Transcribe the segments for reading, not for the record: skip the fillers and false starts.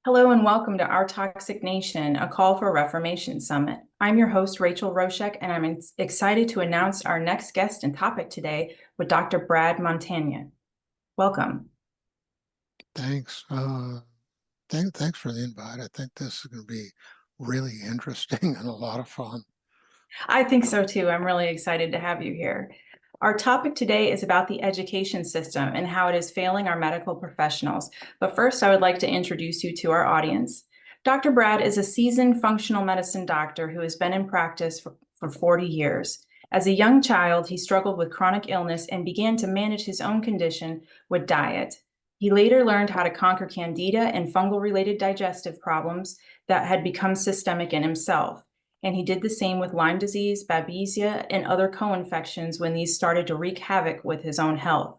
Hello and welcome to Our Toxic Nation, a call for Reformation Summit. I'm your host, Rachel Roshek, and I'm excited to announce our next guest and topic today with Dr. Brad Montagne. Welcome. Thanks. Thanks for the invite. I think this is going to be really interesting and a lot of fun. I think so too. I'm really excited to have you here. Our topic today is about the education system and how it is failing our medical professionals. But first, I would like to introduce you to our audience. Dr. Brad is a seasoned functional medicine doctor who has been in practice for 40 years. As a young child, he struggled with chronic illness and began to manage his own condition with diet. He later learned how to conquer Candida and fungal-related digestive problems that had become systemic in himself. And he did the same with Lyme disease, Babesia, and other co-infections when these started to wreak havoc with his own health.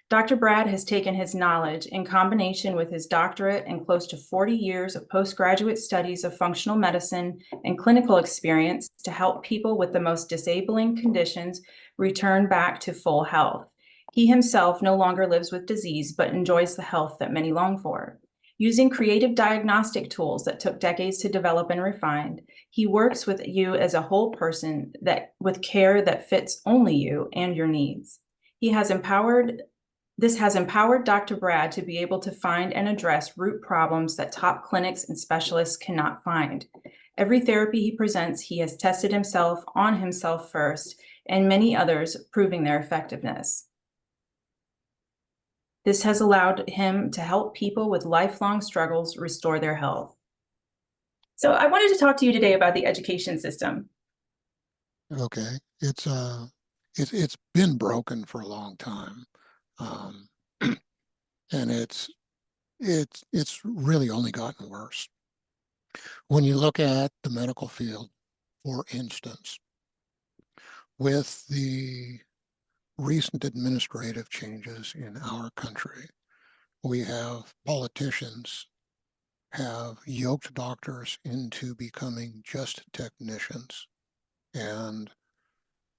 Dr. Brad has taken his knowledge in combination with his doctorate and close to 40 years of postgraduate studies of functional medicine and clinical experience to help people with the most disabling conditions return back to full health. He himself no longer lives with disease, but enjoys the health that many long for. Using creative diagnostic tools that took decades to develop and refine, he works with you as a whole person with care that fits only you and your needs. This has empowered Dr. Brad to be able to find and address root problems that top clinics and specialists cannot find. Every therapy he presents, he has tested himself on himself first, and many others, proving their effectiveness. This has allowed him to help people with lifelong struggles restore their health. So I wanted to talk to you today about the education system. Okay, it's been broken for a long time, and it's really only gotten worse. When you look at the medical field, for instance, with the recent administrative changes in our country, we have politicians have yoked doctors into becoming just technicians, and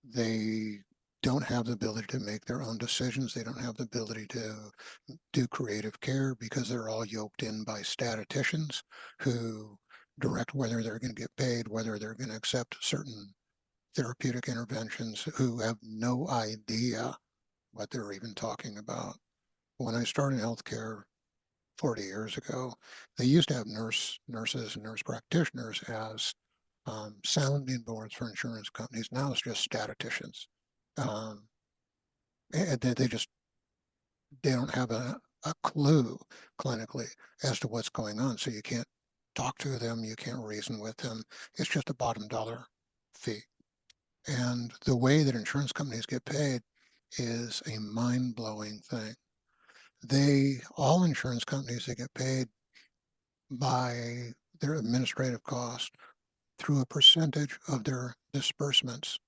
they don't have the ability to make their own decisions. They don't have the ability to do creative care because they're all yoked in by statisticians who direct whether they're going to get paid, whether they're going to accept certain therapeutic interventions, who have no idea what they're even talking about. When I started in healthcare 40 years ago, they used to have nurses and nurse practitioners as sounding boards for insurance companies. Now it's just statisticians. And they don't have a clue clinically as to what's going on. So you can't talk to them, you can't reason with them. It's just a bottom dollar fee. And the way that insurance companies get paid is a mind-blowing thing. All insurance companies, they get paid by their administrative cost through a percentage of their disbursements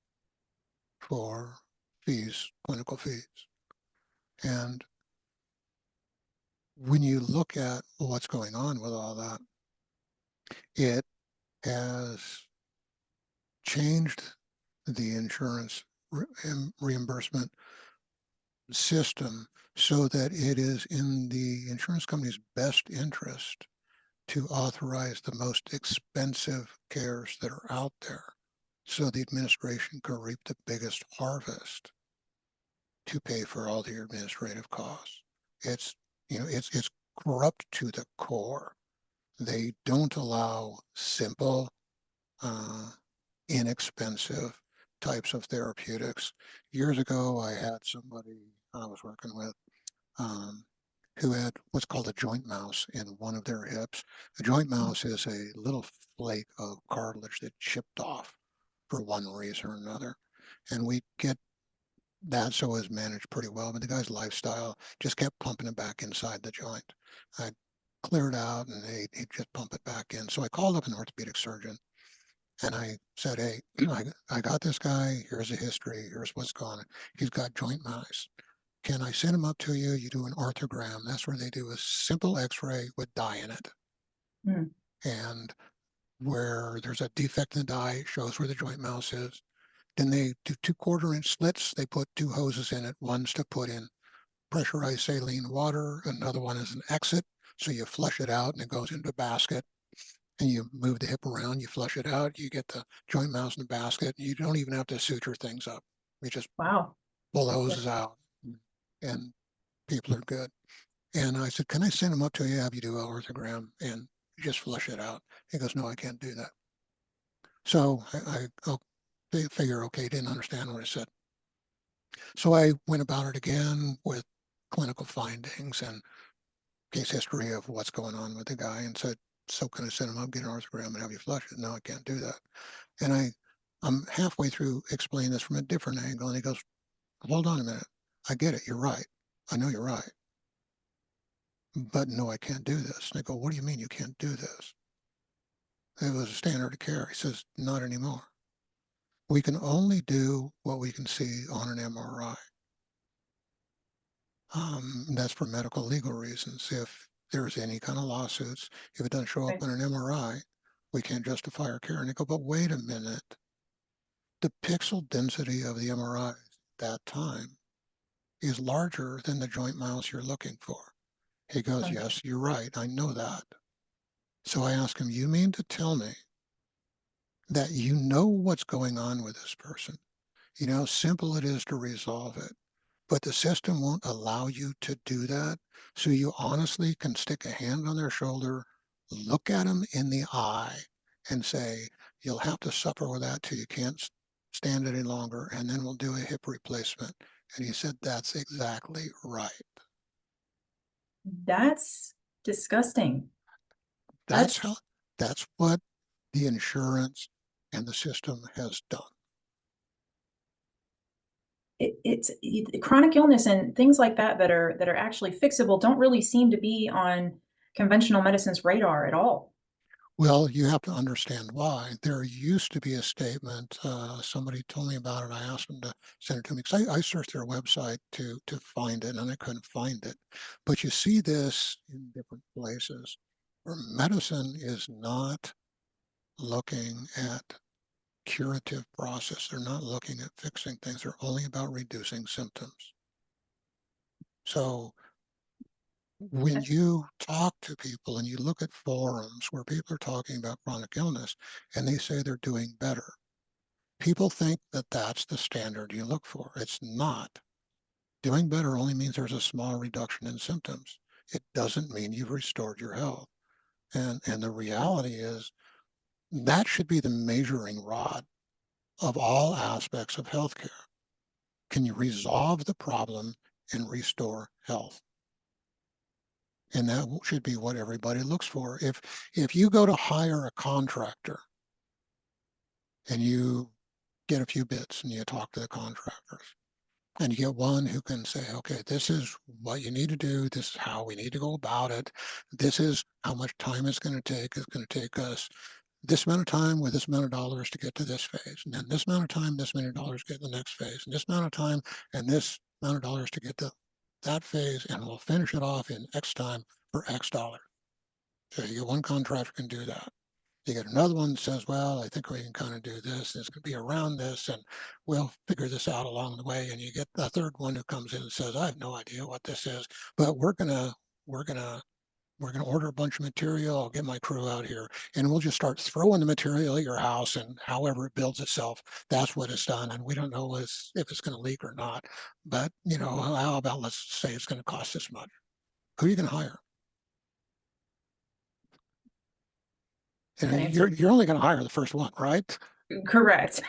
for fees, clinical fees. And when you look at what's going on with all that, it has changed the insurance reimbursement system so that it is in the insurance company's best interest to authorize the most expensive cares that are out there so the administration can reap the biggest harvest to pay for all the administrative costs. It's it's corrupt to the core. They don't allow simple, inexpensive types of therapeutics. Years ago, I had somebody I was working with who had what's called a joint mouse in one of their hips. A joint mouse is a little flake of cartilage that chipped off for one reason or another. And we get that so it was managed pretty well, but the guy's lifestyle just kept pumping it back inside the joint. I cleared out and he'd just pump it back in. So I called up an orthopedic surgeon and I said, hey, I got this guy. Here's a history. Here's what's gone on. He's got joint mice. Can I send him up to you? You do an arthrogram. That's where they do a simple x-ray with dye in it. Mm. And where there's a defect in the dye, it shows where the joint mouse is. Then they do 2/4-inch slits. They put two hoses in it. One's to put in pressurized saline water. Another one is an exit So you flush it out and it goes into a basket, and you move the hip around, you flush it out, you get the joint mouse in the basket. You don't even have to suture things up. You just Wow. pull the hoses out and people are good. And I said, can I send them up to you, have you do an orthogram and just flush it out? He goes, no, I can't do that. So I figure, okay, didn't understand what I said. So I went about it again with clinical findings and case history of what's going on with the guy and said, so can I send him up, get an orthogram and have you flush it? No, I can't do that. And I'm halfway through explaining this from a different angle. And he goes, hold on a minute. I get it. You're right. I know you're right. But no, I can't do this. And I go, what do you mean you can't do this? It was a standard of care. He says, not anymore. We can only do what we can see on an MRI. That's for medical legal reasons. If there's any kind of lawsuits, if it doesn't show up Okay. on an MRI, we can't justify our care. And they go, but wait a minute. The pixel density of the MRI at that time is larger than the joint mouse you're looking for. He goes, Okay. yes, you're right. I know that. So I ask him, you mean to tell me that you know what's going on with this person? You know how simple it is to resolve it, but the system won't allow you to do that. So you honestly can stick a hand on their shoulder, look at them in the eye, and say, you'll have to suffer with that till you can't stand it any longer, and then we'll do a hip replacement. And he said, that's exactly right. That's disgusting. That's That's how, that's what the insurance and the system has done. chronic illness and things like that that are actually fixable don't really seem to be on conventional medicine's radar at all. Well, you have to understand why. There used to be a statement, somebody told me about it. I asked them to send it to me because I searched their website to find it and I couldn't find it. But you see this in different places where medicine is not looking at curative process. They're not looking at fixing things. They're only about reducing symptoms. So when you talk to people and you look at forums where people are talking about chronic illness and they say they're doing better, people think that that's the standard you look for. It's not. Doing better only means there's a small reduction in symptoms. It doesn't mean you've restored your health. And the reality is that should be the measuring rod of all aspects of healthcare. Can you resolve the problem and restore health? And that should be what everybody looks for. If you go to hire a contractor and you get a few bits and you talk to the contractors and you get one who can say, okay, this is what you need to do. This is how we need to go about it. This is how much time it's going to take. It's going to take us this amount of time with this amount of dollars to get to this phase. And then this amount of time, this many dollars to get to the next phase. And this amount of time and this amount of dollars to get to that phase. And we'll finish it off in X time for X dollars. So you get one contractor can do that. You get another one that says, well, I think we can kind of do this. It's going to be around this, and we'll figure this out along the way. And you get a third one who comes in and says, I have no idea what this is, but we're gonna we're gonna order a bunch of material. I'll get my crew out here, and we'll just start throwing the material at your house, and however it builds itself, that's what it's done. And we don't know if it's going to leak or not. But you know, how about let's say it's going to cost this much? Who are you going to hire? That And answer. you're only going to hire the first one, right? Correct.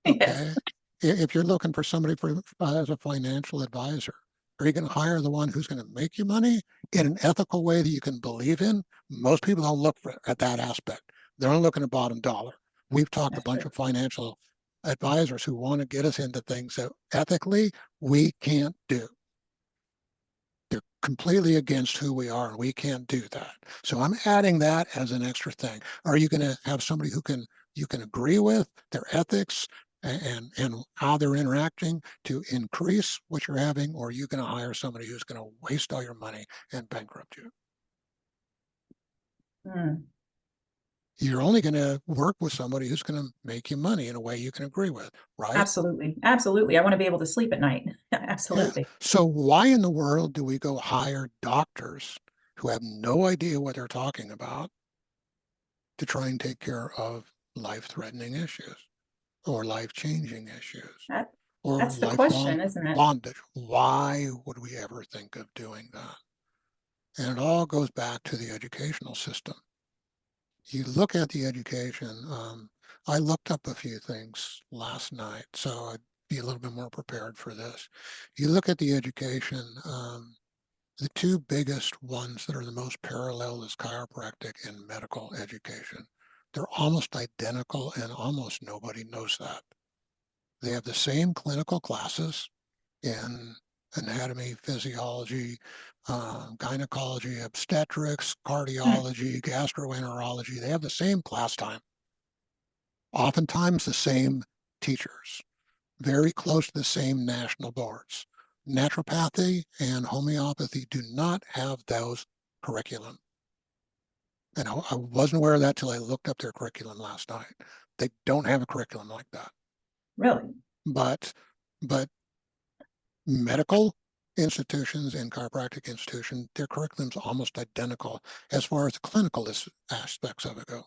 Yes. Okay. If you're looking for somebody for as a financial advisor, are you going to hire the one who's going to make you money in an ethical way that you can believe in? Most people don't look for at that aspect. They're only looking at bottom dollar. We've talked to a That's bunch true. of financial advisors who want to get us into things that ethically we can't do. They're completely against who we are, and we can't do that. So I'm adding that as an extra thing. Are you going to have somebody who can you can agree with their ethics and how they're interacting to increase what you're having, or are you going to hire somebody who's going to waste all your money and bankrupt you? Hmm. You're only going to work with somebody who's going to make you money in a way you can agree with, right? Absolutely. Absolutely. I want to be able to sleep at night. Yeah. Absolutely. So why in the world do we go hire doctors who have no idea what they're talking about to try and take care of life-threatening issues or life-changing issues That, or that's the lifelong question, isn't it? bondage. Why would we ever think of doing that? And it all goes back to the educational system. You look at the education. I looked up a few things last night, so I'd be a little bit more prepared for this. You look at the education, the two biggest ones that are the most parallel is chiropractic and medical education. They're almost identical, and almost nobody knows that. They have the same clinical classes in anatomy, physiology, gynecology, obstetrics, Hmm. cardiology, gastroenterology. They have the same class time, oftentimes the same teachers, very close to the same national boards. Naturopathy and homeopathy do not have those curriculum. And I wasn't aware of that till I looked up their curriculum last night. They don't have a curriculum like that. Really? But but medical institutions and chiropractic institutions, their curriculum's almost identical as far as the clinical aspects of it go.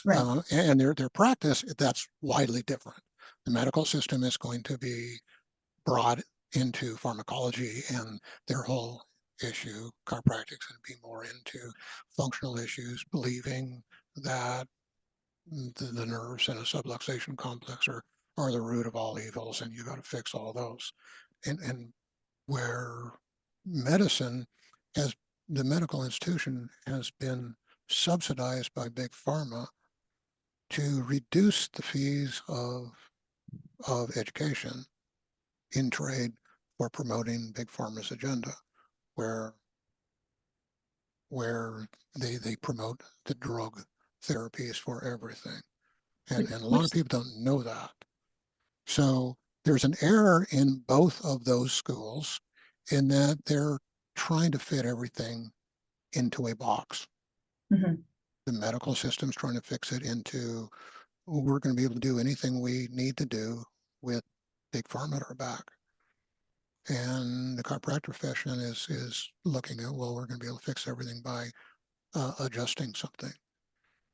Right. And their practice, that's widely different. The medical system is going to be broad into pharmacology and their whole issue. Chiropractic's going to be more into functional issues, believing that the nerves and a subluxation complex are the root of all evils, and you got to fix all those. And where medicine has, the medical institution has been subsidized by big pharma to reduce the fees of education in trade for promoting big pharma's agenda, where where they promote the drug therapies for everything. And a lot Which, of people don't know that. So there's an error in both of those schools in that they're trying to fit everything into a box. mhm. The medical system's trying to fix it into, well, we're going to be able to do anything we need to do with big pharma at our back. And the chiropractic profession is looking at, well, we're going to be able to fix everything by adjusting something.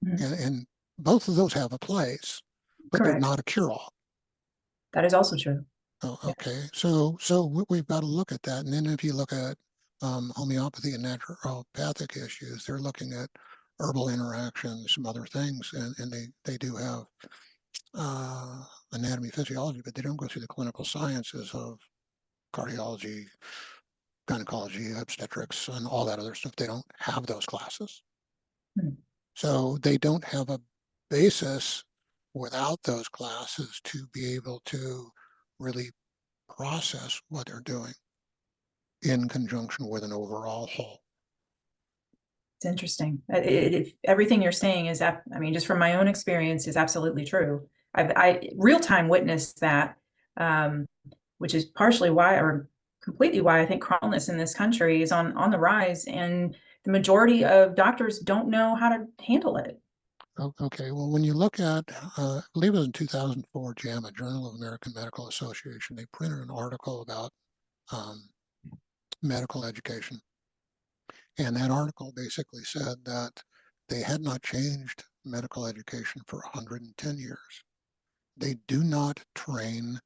Mhm. And both of those have a place, but they're Correct. not a cure-all. That is also true. Oh, Yeah. okay. So we've got to look at that. And then if you look at homeopathy and naturopathic issues, they're looking at herbal interactions, some other things, and they do have anatomy, physiology, but they don't go through the clinical sciences of cardiology, gynecology, obstetrics, and all that other stuff. They don't have those classes. Mhm. So they don't have a basis without those classes to be able to really process what they're doing in conjunction with an overall whole. It's interesting. Everything you're saying is, I mean, just from my own experience, is absolutely true. I real time witnessed that, um, which is partially why, or completely why, I think chronicness in this country is on the rise, and the majority of doctors don't know how to handle it. Okay, well, when you look at, I believe it was in 2004, JAMA, Journal of American Medical Association, they printed an article about um, medical education. And that article basically said that they had not changed medical education for 110 years. They do not train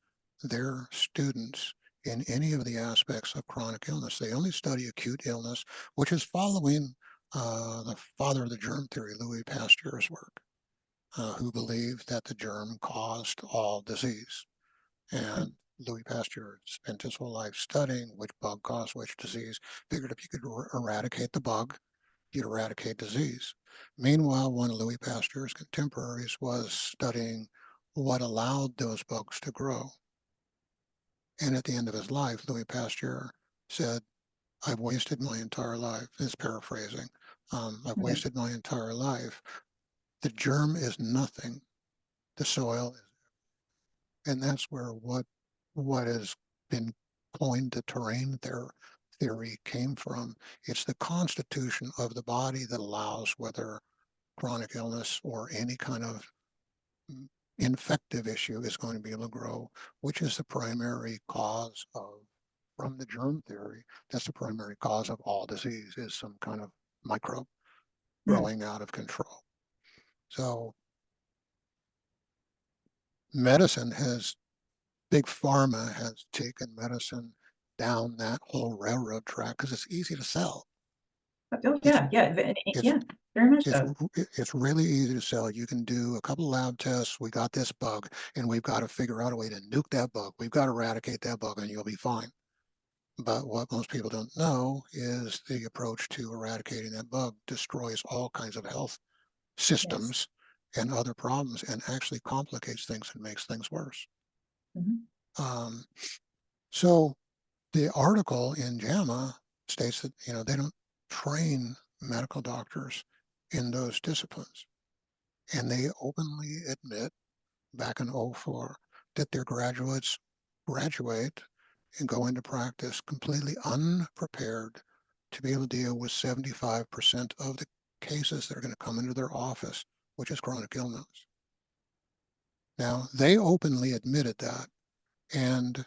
their students in any of the aspects of chronic illness. They only study acute illness, which is following the father of the germ theory, Louis Pasteur's work, who believed that the germ caused all disease. And Louis Pasteur spent his whole life studying which bug caused which disease, figured if you could eradicate the bug, you'd eradicate disease. Meanwhile, one of Louis Pasteur's contemporaries was studying what allowed those bugs to grow. And at the end of his life, Louis Pasteur said, I've wasted my entire life. This is paraphrasing. I've Yeah. wasted my entire life. The germ is nothing. The soil is, and that's where what has been coined the terrain theory came from. It's the constitution of the body that allows whether chronic illness or any kind of infective issue is going to be able to grow, which is the primary cause of, from the germ theory, that's the primary cause of all disease, is some kind of microbe Mm. growing out of control. So medicine has, big pharma has taken medicine down that whole railroad track because it's easy to sell. Oh, It's it's yeah, very much it's so. it's really easy to sell. You can do a couple lab tests. We got this bug, and we've got to figure out a way to nuke that bug. We've got to eradicate that bug, and you'll be fine. But what most people don't know is the approach to eradicating that bug destroys all kinds of health Yes. systems and other problems, and actually complicates things and makes things worse. Mhm. Um, so the article in JAMA states that, they don't train medical doctors in those disciplines. And they openly admit back in '04 that their graduates graduate and go into practice completely unprepared to be able to deal with 75% of the cases that are going to come into their office, which is chronic illness. Now, they openly admitted that. And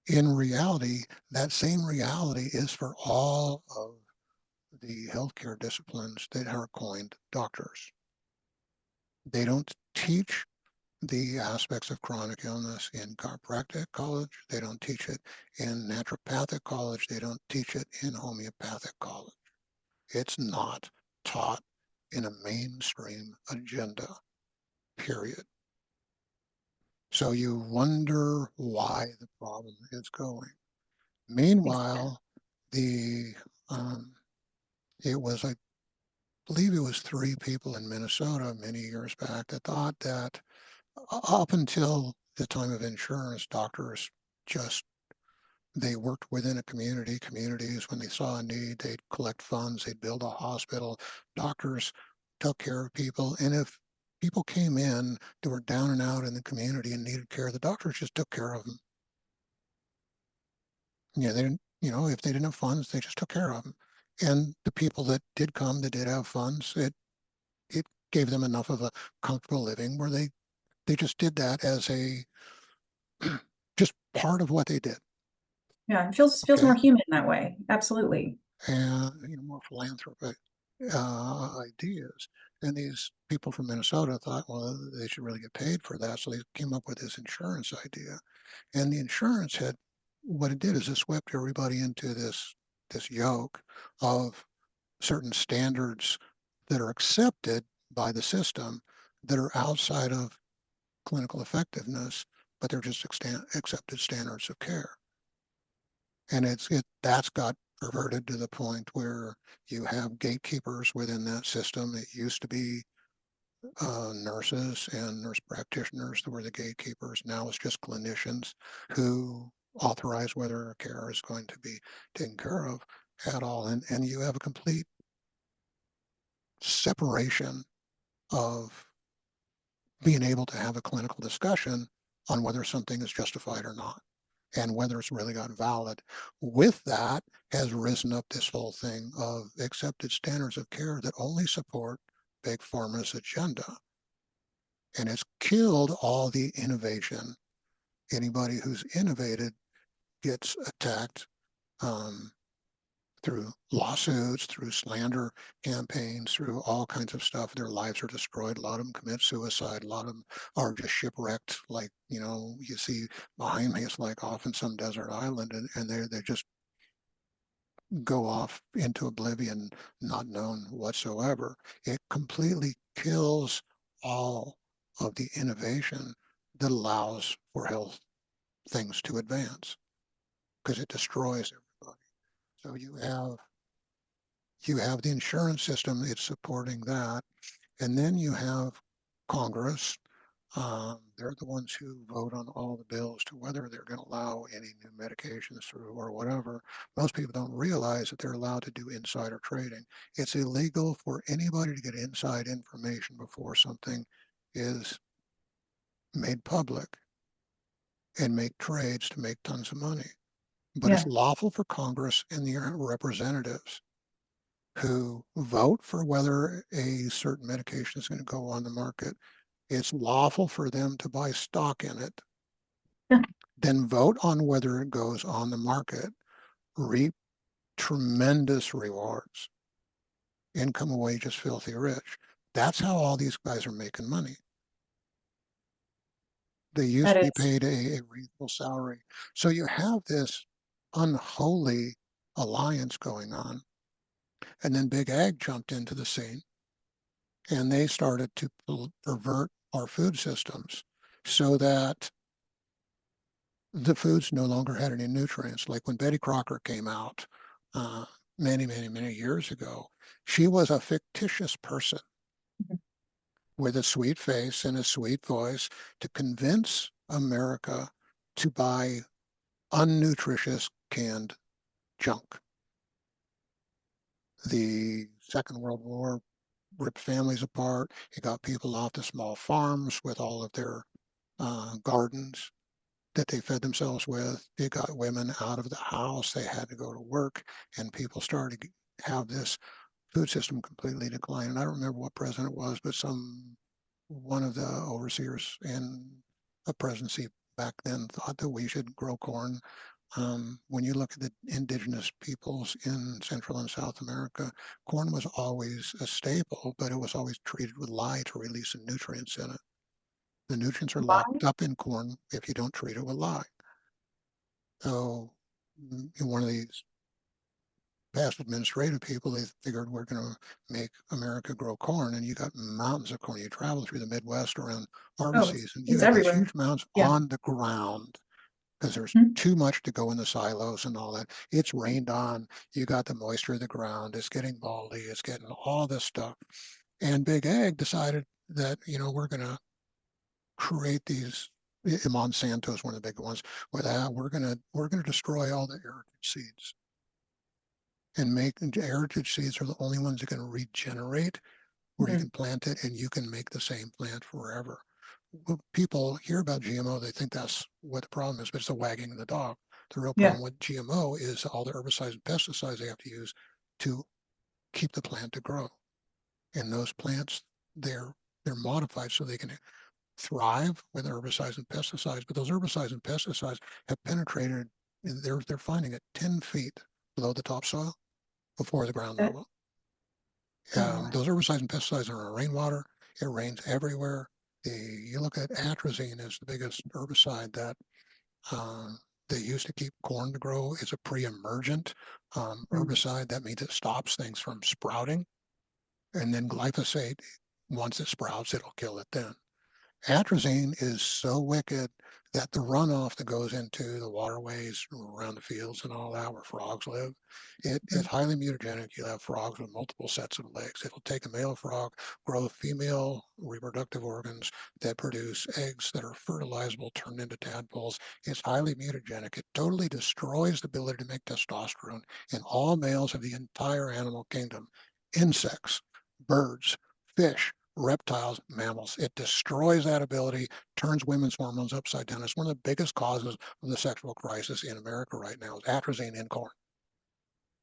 in reality, that same reality is for all of the healthcare disciplines that are coined doctors. They don't teach the aspects of chronic illness in chiropractic college. They don't teach it in naturopathic college. They don't teach it in homeopathic college. It's not taught in a mainstream agenda, period. So you wonder why the problem is going. Exactly. Meanwhile, the it was, I believe it was 3 people in Minnesota many years back that thought that up until the time of insurance, doctors just, they worked within a community. Communities, when they saw a need, they'd collect funds, they'd build a hospital. Doctors took care of people. And if people came in that were down and out in the community and needed care, the doctors just took care of them. Yeah, they didn't, if they didn't have funds, they just took care of them. And the people that did come, that did have funds, it gave them enough of a comfortable living where they just did that as a just part of what they did. Yeah, it feels Okay. more human that way. Absolutely. And more philanthropic ideas. And these people from Minnesota thought, well, they should really get paid for that. So they came up with this insurance idea. And the insurance had, what it did is it swept everybody into this yoke of certain standards that are accepted by the system that are outside of clinical effectiveness, but they're just accepted standards of care. And that's got perverted to the point where you have gatekeepers within that system. It used to be nurses and nurse practitioners that were the gatekeepers. Now it's just clinicians who authorize whether a care is going to be taken care of at all. And you have a complete separation of being able to have a clinical discussion on whether something is justified or not, and whether it's really got valid. With that has risen up this whole thing of accepted standards of care that only support big pharma's agenda. And it's killed all the innovation. Anybody who's innovated gets attacked um, through lawsuits, through slander campaigns, through all kinds of stuff. Their lives are destroyed. A lot of them commit suicide. A lot of them are just shipwrecked. Like, you see behind me, it's like off in some desert island, and they just go off into oblivion, not known whatsoever. It completely kills all of the innovation that allows for health things to advance because it destroys everybody. So you have the insurance system, it's supporting that. And then you have Congress. They're the ones who vote on all the bills to whether they're going to allow any new medications through or whatever. Most people don't realize that they're allowed to do insider trading. It's illegal for anybody to get inside information before something is made public and make trades to make tons of money. But it's Yeah. lawful for Congress and their representatives who vote for whether a certain medication is going to go on the market. It's lawful for them to buy stock in it, then vote on whether it goes on the market, reap tremendous rewards. income wage is filthy rich. That's how all these guys are making money. They used That to be is, paid a reasonable salary. So you have this unholy alliance going on. And then Big Ag jumped into the scene and they started to pervert our food systems so that the foods no longer had any nutrients. Like when Betty Crocker came out many, many, many years ago, she was a fictitious person with a sweet face and a sweet voice to convince America to buy unnutritious canned junk. The Second World War ripped families apart. It got people off the small farms with all of their gardens that they fed themselves with. It got women out of the house. They had to go to work, and people started to have this food system completely decline. And I don't remember what president it was, but one of the overseers in a presidency back then thought that we should grow corn. When you look at the indigenous peoples in Central and South America, corn was always a staple, but it was always treated with lye to release the nutrients in it. The nutrients are locked up in corn if you don't treat it with lye. So in one of these past administrative people, they figured we're going to make America grow corn, and you got mountains of corn. You travel through the Midwest around harvest oh, season, you it's have these everywhere. huge amounts Yeah. on the ground because there's Mhm. too much to go in the silos and all that. It's rained on. You got the moisture of the ground. It's getting moldy. It's getting all this stuff. And Big Ag decided that, we're going to create these. Monsanto is one of the big ones. With that, we're gonna destroy all the heritage seeds and make heritage seeds are the only ones that can regenerate, where you Mhm. can plant it and you can make the same plant forever. When people hear about GMO, they think that's what the problem is, but it's a wagging of the dog. The real Yeah. problem with GMO is all the herbicides and pesticides they have to use to keep the plant to grow. And those plants, they're modified so they can thrive with herbicides and pesticides. But those herbicides and pesticides have penetrated, and they're finding it 10 feet below the topsoil before the ground That, level. oh, Those herbicides and pesticides are in rainwater. It rains everywhere. You look at atrazine as the biggest herbicide that they used to keep corn to grow. It's a pre-emergent mhm. herbicide. That means it stops things from sprouting. And then glyphosate, once it sprouts, it'll kill it then. Atrazine is so wicked that the runoff that goes into the waterways around the fields and all that where frogs live, it's Mhm. highly mutagenic. You have frogs with multiple sets of legs. It'll take a male frog, grow female reproductive organs that produce eggs that are fertilizable, turned into tadpoles. It's highly mutagenic. It totally destroys the ability to make testosterone in all males of the entire animal kingdom, insects, birds, fish, reptiles, mammals. It destroys that ability, turns women's hormones upside down. It's one of the biggest causes of the sexual crisis in America right now is atrazine in corn.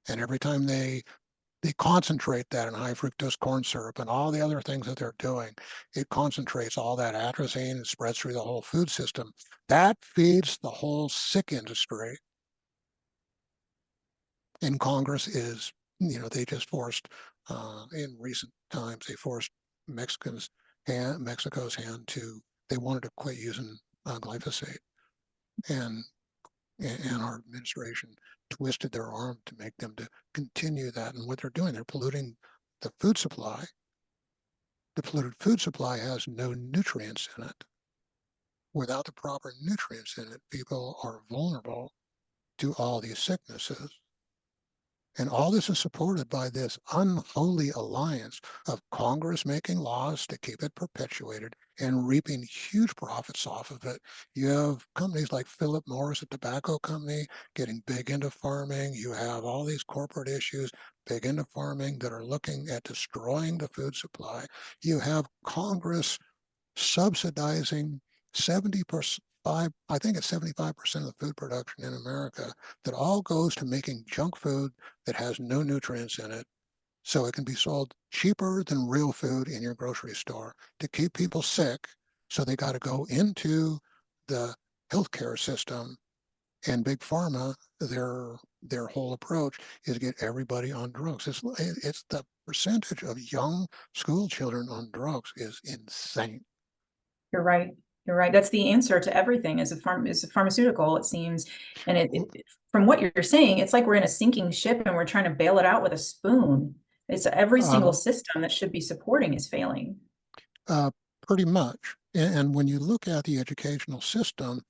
And every time they concentrate that in high fructose corn syrup and all the other things that they're doing, it concentrates all that atrazine and spreads through the whole food system. That feeds the whole sick industry. And Congress is, they just forced, in recent times, they forced Mexico's hand to, they wanted to quit using glyphosate. And, and our administration twisted their arm to make them to continue that. And what they're doing, they're polluting the food supply. The polluted food supply has no nutrients in it. Without the proper nutrients in it, people are vulnerable to all these sicknesses. And all this is supported by this unholy alliance of Congress making laws to keep it perpetuated and reaping huge profits off of it. You have companies like Philip Morris, a tobacco company, getting big into farming. You have all these corporate issues big into farming that are looking at destroying the food supply. You have Congress subsidizing 70%, I think it's 75% of the food production in America that all goes to making junk food that has no nutrients in it. So it can be sold cheaper than real food in your grocery store to keep people sick. So they got to go into the healthcare system and big pharma, their whole approach is get everybody on drugs. It's percentage of young school children on drugs is insane. You're right. You're right. That's the answer to everything is a pharmaceutical, it seems. And from what you're saying, it's like we're in a sinking ship and we're trying to bail it out with a spoon. It's every single Um, system that should be supporting is failing. uh, Pretty much. And when you look at the educational system,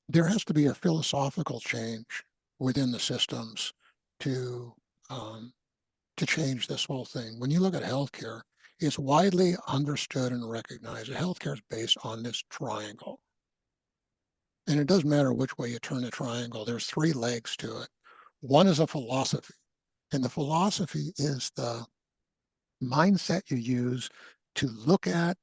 there has to be a philosophical change within the systems to um, to change this whole thing. When you look at healthcare, it's widely understood and recognized that healthcare is based on this triangle. And it doesn't matter which way you turn the triangle, there's three legs to it. One is a philosophy, and the philosophy is the mindset you use to look at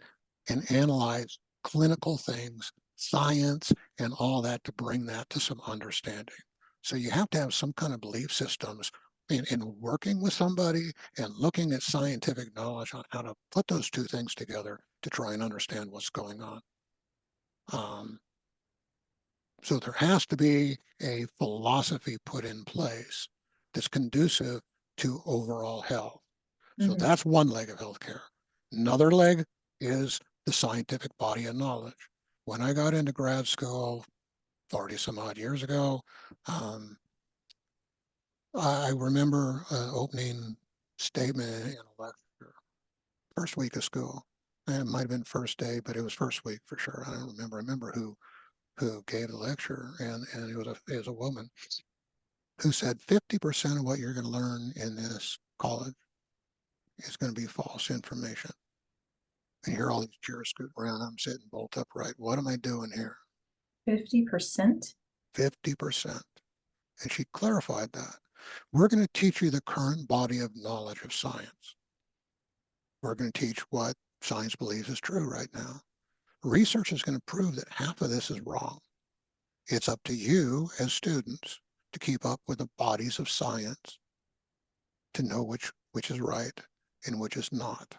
and analyze clinical things, science, and all that to bring that to some understanding. So you have to have some kind of belief systems in working with somebody and looking at scientific knowledge on how to put those two things together to try and understand what's going on. Um, so there has to be a philosophy put in place that's conducive to overall health. So Mhm. that's one leg of healthcare. Another leg is the scientific body of knowledge. When I got into grad school 40 some odd years ago, um, I remember opening statement in a lecture, first week of school. And it might have been first day, but it was first week for sure. I don't remember. I remember who gave the lecture, and it was a woman who said 50% of what you're going to learn in this college is going to be false information. And hear all these chairs scooting around. I'm sitting bolt upright. What am I doing here? 50%? 50%. And she clarified that. We're going to teach you the current body of knowledge of science. We're going to teach what science believes is true right now. Research is going to prove that half of this is wrong. It's up to you as students to keep up with the bodies of science to know which is right and which is not.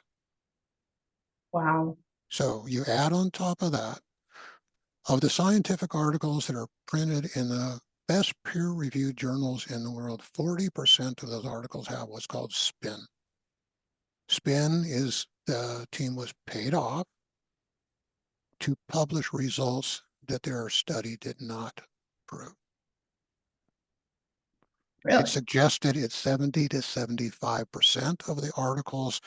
Wow. So you add on top of that, of the scientific articles that are printed in the best peer-reviewed journals in the world, 40% of those articles have what's called spin. Spin is the team was paid off to publish results that their study did not prove. It Really? suggested it's 70 to 75% of the articles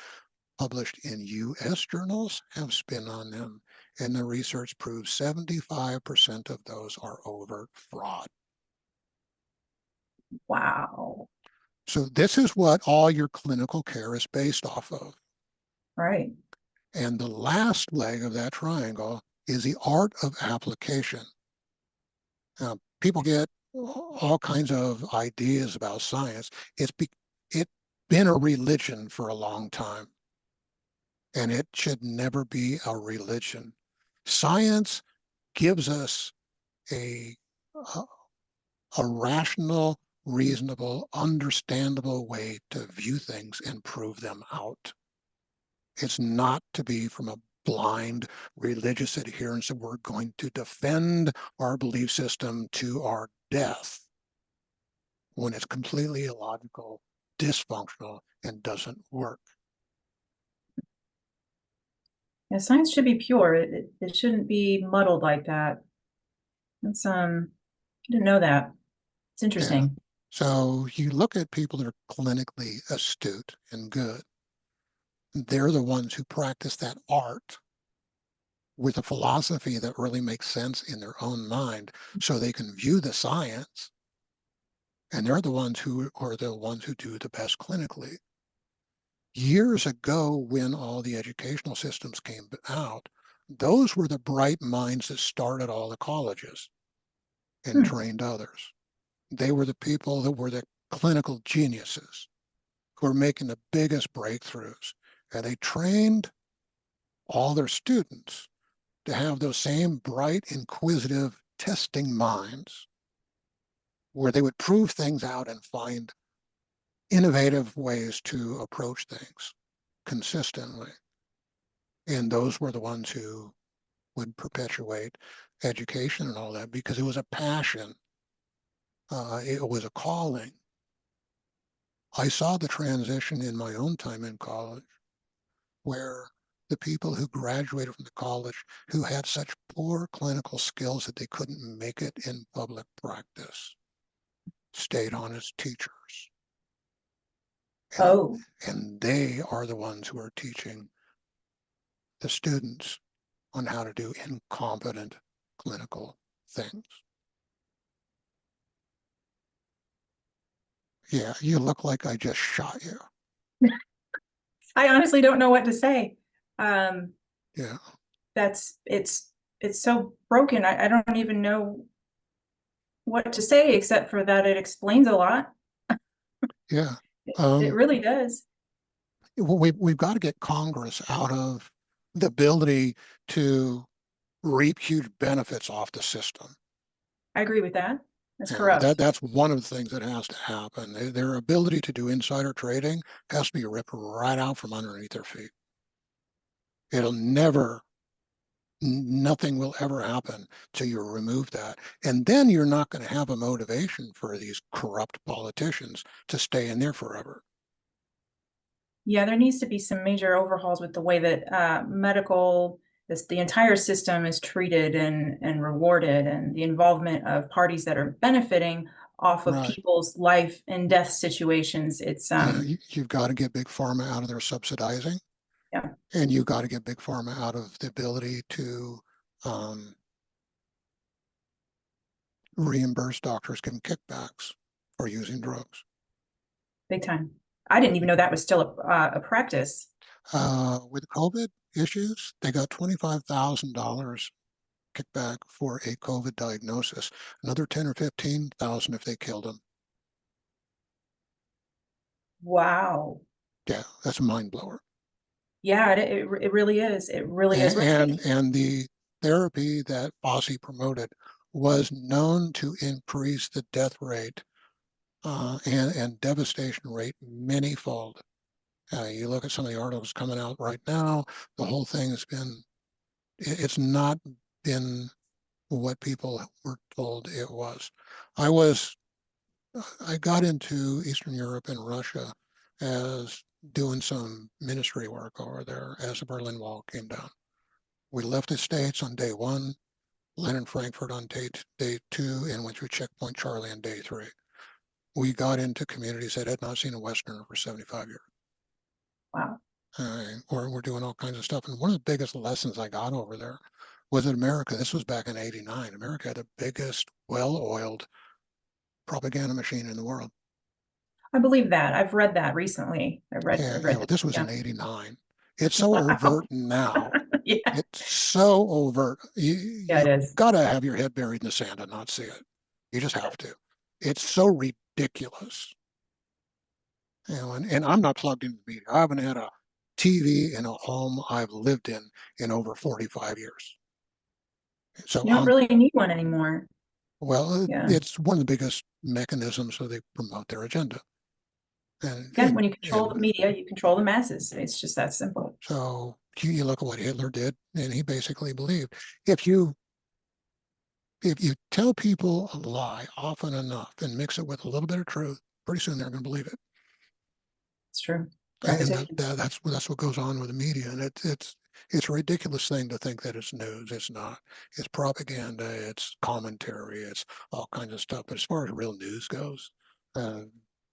published in US journals have spin on them, and the research proves 75% of those are overt fraud. Wow. So this is what all your clinical care is based off of. Right. And the last leg of that triangle is the art of application. Now, people get all kinds of ideas about science. It's been a religion for a long time, and it should never be a religion. Science gives us a, a, a rational, reasonable, understandable way to view things and prove them out. It's not to be from a blind religious adherence that we're going to defend our belief system to our death when it's completely illogical, dysfunctional, and doesn't work. Yeah, science should be pure. It shouldn't be muddled like that. That's I didn't know that. It's Yeah. interesting. So you look at people that are clinically astute and good. They're the ones who practice that art with a philosophy that really makes sense in their own mind so they can view the science, and they're the ones who are the ones who do the best clinically. Years ago, when all the educational systems came out, those were the bright minds that started all the colleges and Hmm. trained others. They were the people that were the clinical geniuses who were making the biggest breakthroughs. And they trained all their students to have those same bright, inquisitive, testing minds where they would prove things out and find innovative ways to approach things consistently. And those were the ones who would perpetuate education and all that because it was a passion. It was a calling. I saw the transition in my own time in college where the people who graduated from the college who had such poor clinical skills that they couldn't make it in public practice stayed on as teachers. And, Oh, and they are the ones who are teaching the students on how to do incompetent clinical things. Yeah, you look like I just shot you. I honestly don't know what to say. Um, Yeah, that's it's so broken. I don't even know what to say except for that it explains a lot. yeah. It really does. Well, we've got to get Congress out of the ability to reap huge benefits off the system. I agree with that. That's You know, corrupt. that's one of the things that has to happen. Their ability to do insider trading has to be ripped right out from underneath their feet. It'll never, nothing will ever happen till you remove that. And then you're not going to have a motivation for these corrupt politicians to stay in there forever. Yeah, there needs to be some major overhauls with the way that the entire system is treated and rewarded, and the involvement of parties that are benefiting off of Right. people's life and death situations. It's Yeah, you've got to get big pharma out of their subsidizing, yeah, and you've got to get big pharma out of the ability to um, reimburse doctors getting kickbacks for using drugs. big time. I didn't even know that was still a practice. With COVID issues, they got $25,000 kickback for a COVID diagnosis, another 10 or 15,000 if they killed them. Wow. Yeah, that's a mind blower. Yeah, it really is. It really is. And the therapy that Fossey promoted was known to increase the death rate and devastation rate manyfold. You look at some of the articles coming out right now, the whole thing has been, it's not been what people were told it was. I was, I got into Eastern Europe and Russia as doing some ministry work over there as the Berlin Wall came down. We left the States on day one, landed in Frankfurt on day two, and went through Checkpoint Charlie on day three. We got into communities that had not seen a Westerner for 75 years. Wow. Or we're doing all kinds of stuff. And one of the biggest lessons I got over there was that America, this was back in '89, America had the biggest well-oiled propaganda machine in the world. I believe that. I've read that recently. I And, read that. this was in Yeah. '89. It's so Wow. overt now. Yeah. It's so overt. Yeah, it You is. got to have your head buried in the sand and not see it. You just have to. It's so ridiculous. And I'm not plugged into the media. I haven't had a TV in a home I've lived in over 45 years. So You don't really need one anymore. well, Yeah. it's one of the biggest mechanisms so they promote their agenda. And, Yeah, and, when you control the and media, you control the masses. It's just that simple. so you look at what Hitler did, and he basically believed if you if you tell people a lie often enough and mix it with a little bit of truth, pretty soon they're going to believe it. It's true. And Repetition. that's what goes on with the media, and it's a ridiculous thing to think that it's news. It's not. It's propaganda. It's commentary. It's all kinds of stuff. But as far as real news goes, uh,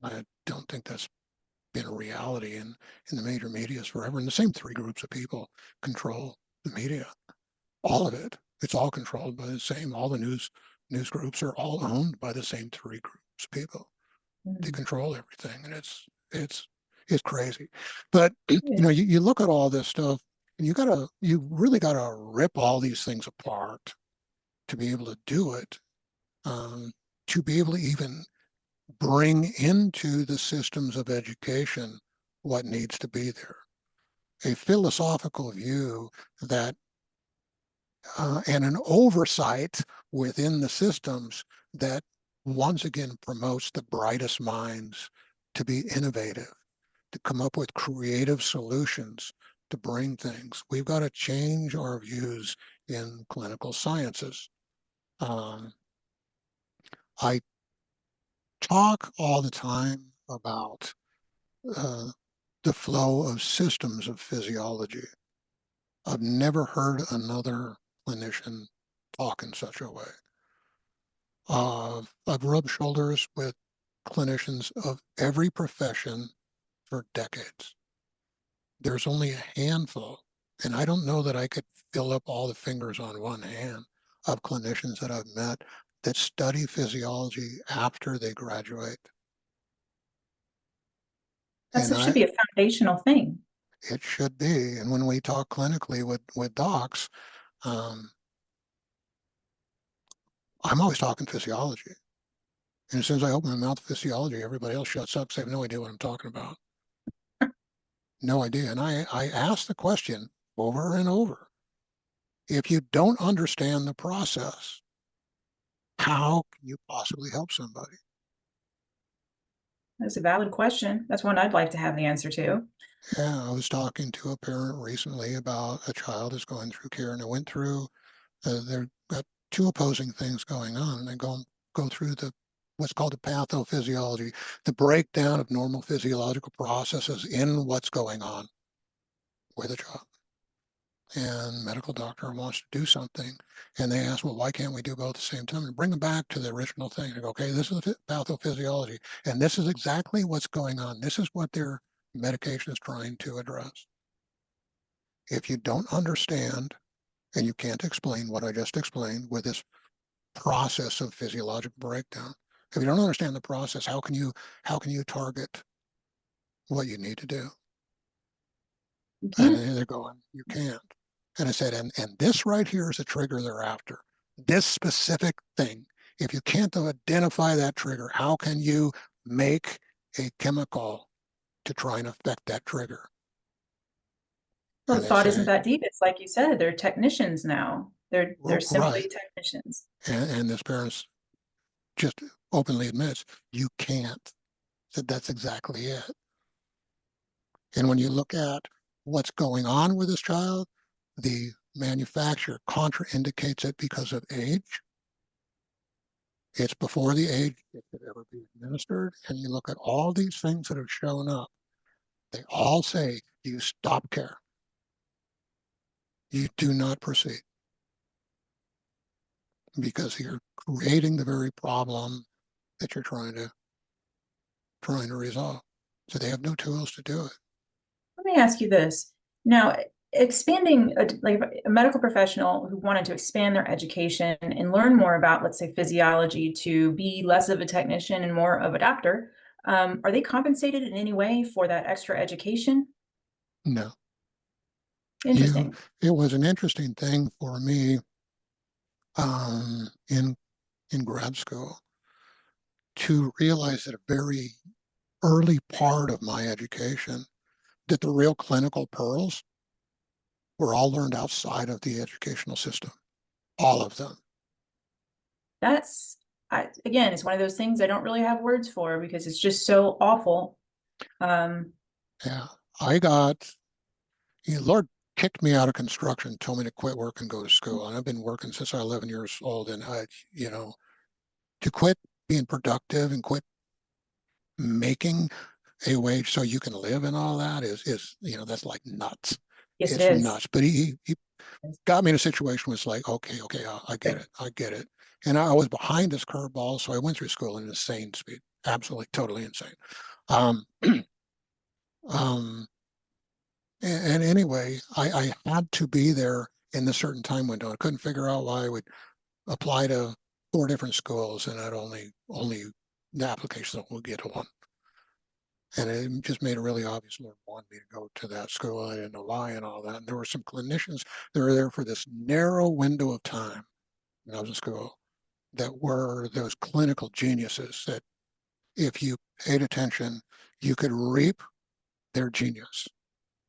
I don't think that's been a reality in the major medias forever. And the same three groups of people control the media, all of it. It's all controlled by the same. All the news groups are all owned by the same three groups of people. They Mm. control everything, and it's it's crazy. But Yeah. you look at all this stuff, and you really gotta rip all these things apart to be able to do it, um, to be able to even bring into the systems of education what needs to be there. A philosophical view that and an oversight within the systems that once again promotes the brightest minds to be innovative, to come up with creative solutions to bring things. We've got to change our views in clinical sciences. Um, I talk all the time about uh, the flow of systems of physiology. I've never heard another clinician talk in such a way. I've rubbed shoulders with clinicians of every profession for decades. There's only a handful, and I don't know that I could fill up all the fingers on one hand of clinicians that I've met that study physiology after they graduate. And That should be a foundational thing. it should be. And when we talk clinically with docs, um, I'm always talking physiology. And as soon as I open my mouth physiology, everybody else shuts up, they have no idea what I'm talking about. No idea. And I ask the question over and over. If you don't understand the process, how can you possibly help somebody? That's a valid question. That's one I'd like to have the answer to. Yeah, I was talking to a parent recently about a child who's going through care, and I went through, they've got two opposing things going on, and I go through the what's called the pathophysiology, the breakdown of normal physiological processes in what's going on with a child. And medical doctor wants to do something, and they ask, well, why can't we do both at the same time? And bring them back to the original thing. And go, okay, this is the pathophysiology, and this is exactly what's going on. This is what their medication is trying to address. If you don't understand and you can't explain what I just explained with this process of physiological breakdown, if you don't understand the process, how can you target what you need to do? You And can't. they're going, you can't. And I said, and this right here is a trigger they're after. This specific thing. If you can't identify that trigger, how can you make a chemical to try and affect that trigger? Well, And the they thought isn't say, that deep. It's like you said, they're technicians now. They're right. simply technicians. And this parents just openly admits, you can't. So that's exactly it. And when you look at what's going on with this child, the manufacturer contraindicates it because of age. It's before the age it could ever be administered. And you look at all these things that have shown up, they all say you stop care. You do not proceed because you're creating the very problem that you're trying to resolve. So they have no tools to do it. Let me ask you this. Now, expanding like a medical professional who wanted to expand their education and learn more about, let's say, physiology to be less of a technician and more of a doctor, are they compensated in any way for that extra education? No. You Interesting. it was an interesting thing for me um, in grad school to realize at a very early part of my education that the real clinical pearls were all learned outside of the educational system, all of them. That's again, it's one of those things I don't really have words for because it's just so awful. Um, Yeah, I got, Lord kicked me out of construction, told me to quit work and go to school. And I've been working since I was 11 years old. And to quit being productive and quit making a wage so you can live and all that is that's like nuts. yes, it It's is. nuts. But he got me in a situation where it's like, okay, I get Right. it, I get it. And I was behind this curveball, so I went through school at an insane speed, absolutely, totally insane. Um, um, and anyway, I had to be there in the certain time window. I couldn't figure out why I would apply to 4 different schools and I'd only the applications would get to one. And it just made it really obvious Lord wanted me to go to that school. I didn't know why and all that. And there were some clinicians that were there for this narrow window of time when I was in school that were those clinical geniuses that if you paid attention, you could reap their genius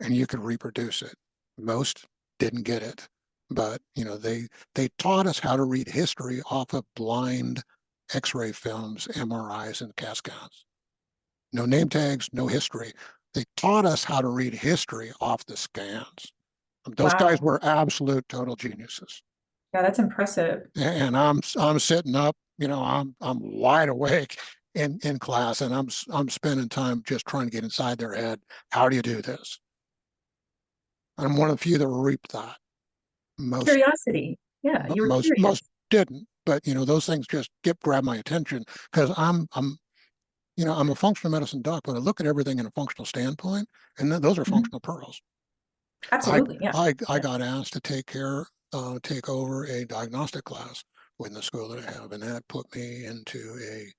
and you could reproduce it. Most didn't get it, but they taught us how to read history off of blind X-ray films, MRIs, and CAT scans. No name tags, no history. They taught us how to read history off the scans. Those guys Wow. were absolute total geniuses. Yeah, that's impressive. And I'm sitting up, I'm wide awake in class, and I'm spending time just trying to get inside their head. How do you do this? I'm one of the few that reaped that. Most Curiosity. Yeah, you were most curious. didn't, but those things just grab my attention because I'm a functional medicine doc, but I look at everything in a functional standpoint, and those are Mhm. functional pearls. I Absolutely. Yeah. I Yeah. got asked to take over a diagnostic class within the school that I have, and that put me into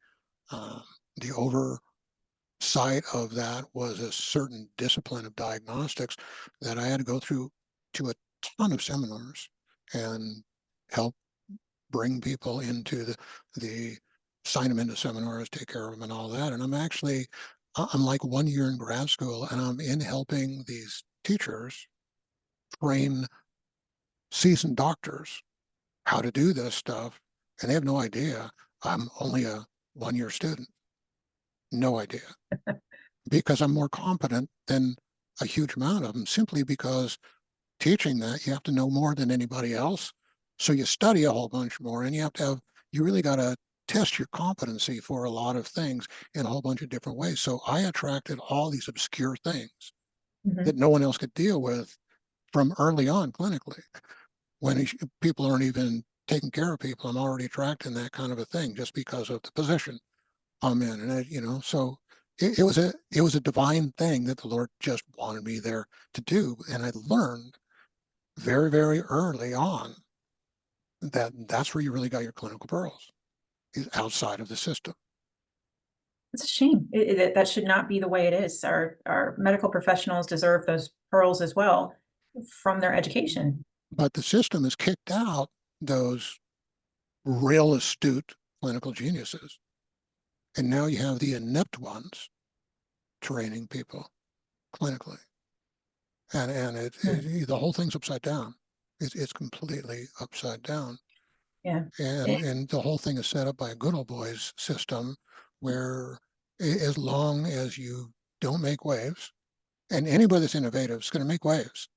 the oversight of that was a certain discipline of diagnostics that I had to go through to a ton of seminars and help bring people into the sign them into seminars, take care of them and all that. And I'm like 1 year in grad school and I'm in helping these teachers train seasoned doctors how to do this stuff. And they have no idea. I'm only a 1 year student. No idea. Because I'm more competent than a huge amount of them simply because teaching that you have to know more than anybody else. So you study a whole bunch more and you really got to test your competency for a lot of things in a whole bunch of different ways. So I attracted all these obscure things that Mhm. no one else could deal with from early on clinically. When people aren't even taking care of people, I'm already attracting that kind of a thing just because of the position I'm in. And so it was a divine thing that the Lord just wanted me there to do. And I learned very, very early on that's where you really got your clinical pearls, is outside of the system. It's a shame. That should not be the way it is. Our medical professionals deserve those pearls as well from their education. But the system has kicked out those real astute clinical geniuses. And now you have the inept ones training people clinically. The whole thing's upside down. It's completely upside down. Yeah. And Eh, and the whole thing is set up by a good old boys system where as long as you don't make waves, and anybody that's innovative is going to make waves,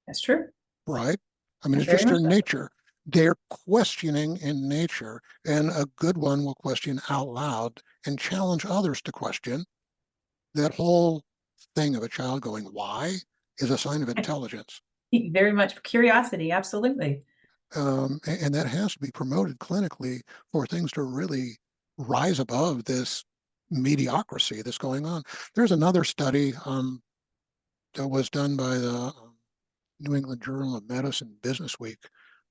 that's true. right? I mean, Yeah, it's very just their much so. nature. They're questioning in nature, and a good one will question out loud and challenge others to question. That whole thing of a child going, why, is a sign of intelligence. Very much curiosity. Absolutely. And that has to be promoted clinically for things to really rise above this mediocrity that's going on. There's another study that was done by the New England Journal of Medicine Business Week.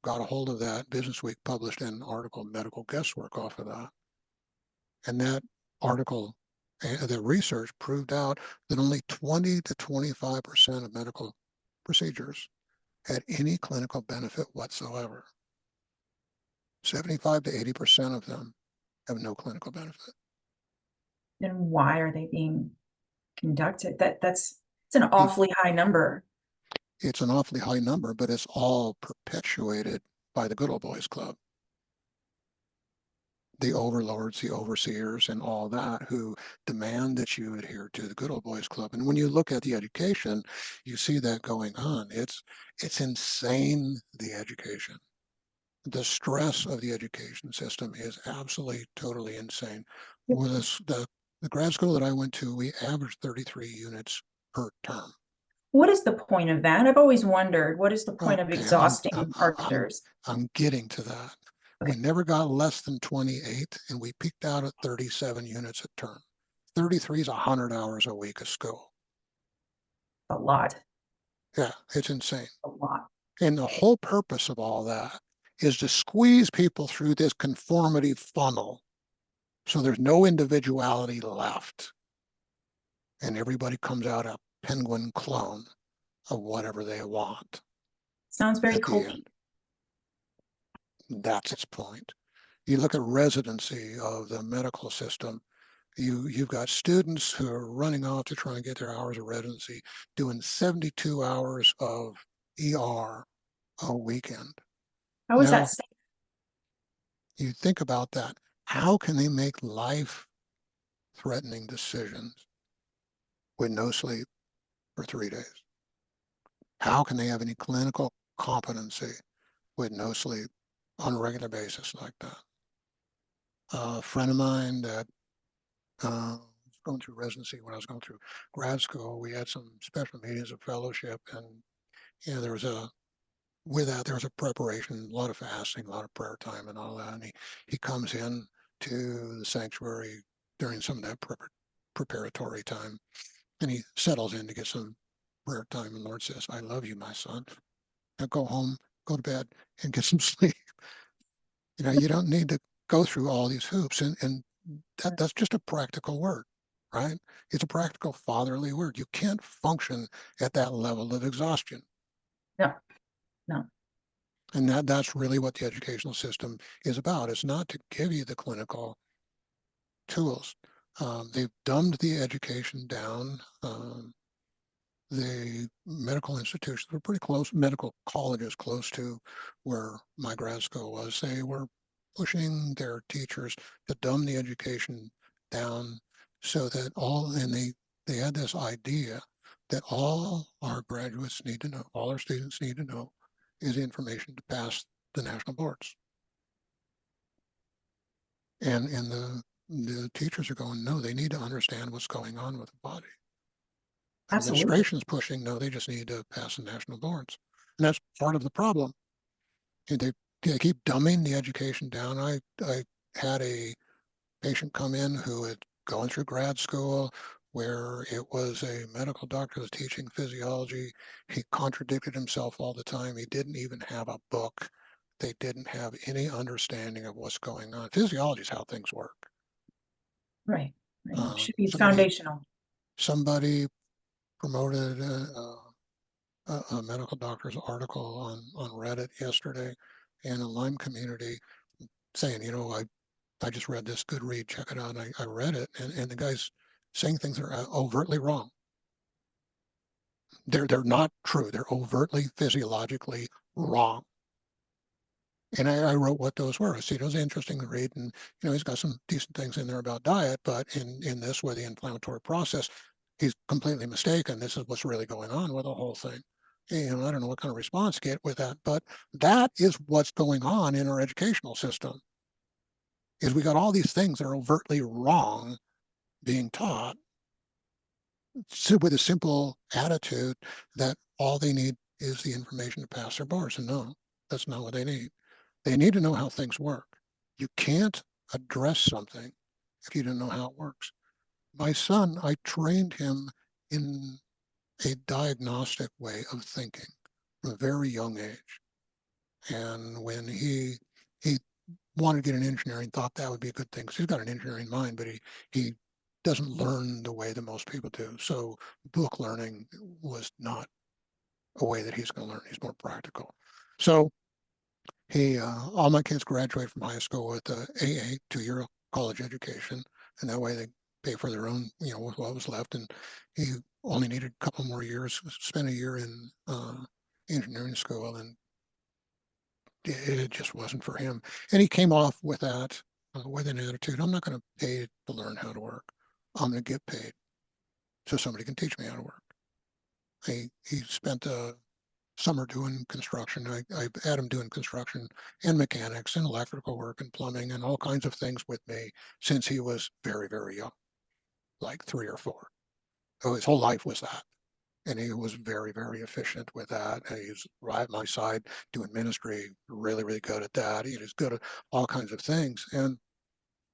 Got a hold of that. Business Week published an article, Medical Guesswork, off of that. And that article, the research proved out that only 20 to 25% of medical procedures had any clinical benefit whatsoever. 75 to 80% of them have no clinical benefit. Then why are they being conducted? It's an awfully high number. It's an awfully high number, but it's all perpetuated by the good old boys club, the overlords, the overseers, and all that who demand that you adhere to the good old boys club. And when you look at the education, you see that going on. It's insane, the education. The stress of the education system is absolutely totally insane. With the grad school that I went to, we averaged 33 units per term. What is the point of that? I've always wondered, what is the point of Okay, exhausting partners? I'm getting to that. We Okay, never got less than 28, and we peaked out at 37 units a term. 33 is 100 hours a week of school. a lot, Yeah, it's insane. a lot. And the whole purpose of all that is to squeeze people through this conformity funnel so there's no individuality left. And everybody comes out a penguin clone of whatever they want Sounds very at the culty. end. That's its point. You look at residency of the medical system, you've got students who are running off to try and get their hours of residency, doing 72 hours of ER a weekend. How is that Now, safe? you think about that. How can they make life-threatening decisions with no sleep for 3 days? How can they have any clinical competency with no sleep on a regular basis like that? A friend of mine that Going through residency, when I was going through grad school, we had some special meetings of fellowship, and there was a with that there was a preparation, a lot of fasting, a lot of prayer time, and all that. And he comes in to the sanctuary during some of that preparatory time, and he settles in to get some prayer time. And the Lord says, "I love you, my son. Now go home, go to bed, and get some sleep. You don't need to go through all these hoops." And that's just a practical word, right? It's a practical fatherly word. You can't function at that level of exhaustion. No, no. And that's really what the educational system is about. It's not to give you the clinical tools. They've dumbed the education down. The medical institutions were pretty close, medical colleges close to where my grad school was. They were pushing their teachers to dumb the education down so that and they had this idea that all our graduates need to know, all our students need to know is information to pass the national boards. And the teachers are going, no, they need to understand what's going on with the body. Absolutely. Administration's pushing, no, they just need to pass the national boards. And that's part of the problem. And they keep dumbing the education down. I had a patient come in who had gone through grad school where it was a medical doctor who was teaching physiology. He contradicted himself all the time. He didn't even have a book. They didn't have any understanding of what's going on. Physiology is how things work. Right. Right. Um, Should be somebody foundational. somebody promoted a medical doctor's article on Reddit yesterday in a Lyme community saying, I just read this, good read, check it out. And I read it, and the guy's saying things that are overtly wrong. They're not true. They're overtly physiologically wrong. And I wrote what those were. See, it was interesting to read, and he's got some decent things in there about diet, but in this, where the inflammatory process, he's completely mistaken. This is what's really going on with the whole thing. I don't know what kind of response to get with that, but that is what's going on in our educational system. Is we got all these things that are overtly wrong being taught with a simple attitude that all they need is the information to pass their boards. And no, that's not what they need. They need to know how things work. You can't address something if you don't know how it works. My son, I trained him in a diagnostic way of thinking from a very young age. And when he wanted to get an engineering, thought that would be a good thing because he's got an engineering mind, but he doesn't learn the way that most people do. So book learning was not a way that he's going to learn. He's more practical. So all my kids graduate from high school with a AA, 2-year college education, and that way they pay for their own, with what was left. And he only needed a couple more years, spent a year in engineering school, and it just wasn't for him. And he came off with that, with an attitude: I'm not going to pay to learn how to work. I'm going to get paid so somebody can teach me how to work. He spent a summer doing construction. I had him doing construction and mechanics and electrical work and plumbing and all kinds of things with me since he was very, very young, like 3 or 4. So his whole life was that. And he was very, very efficient with that. And he's right at my side doing ministry, really, really good at that. He's good at all kinds of things. And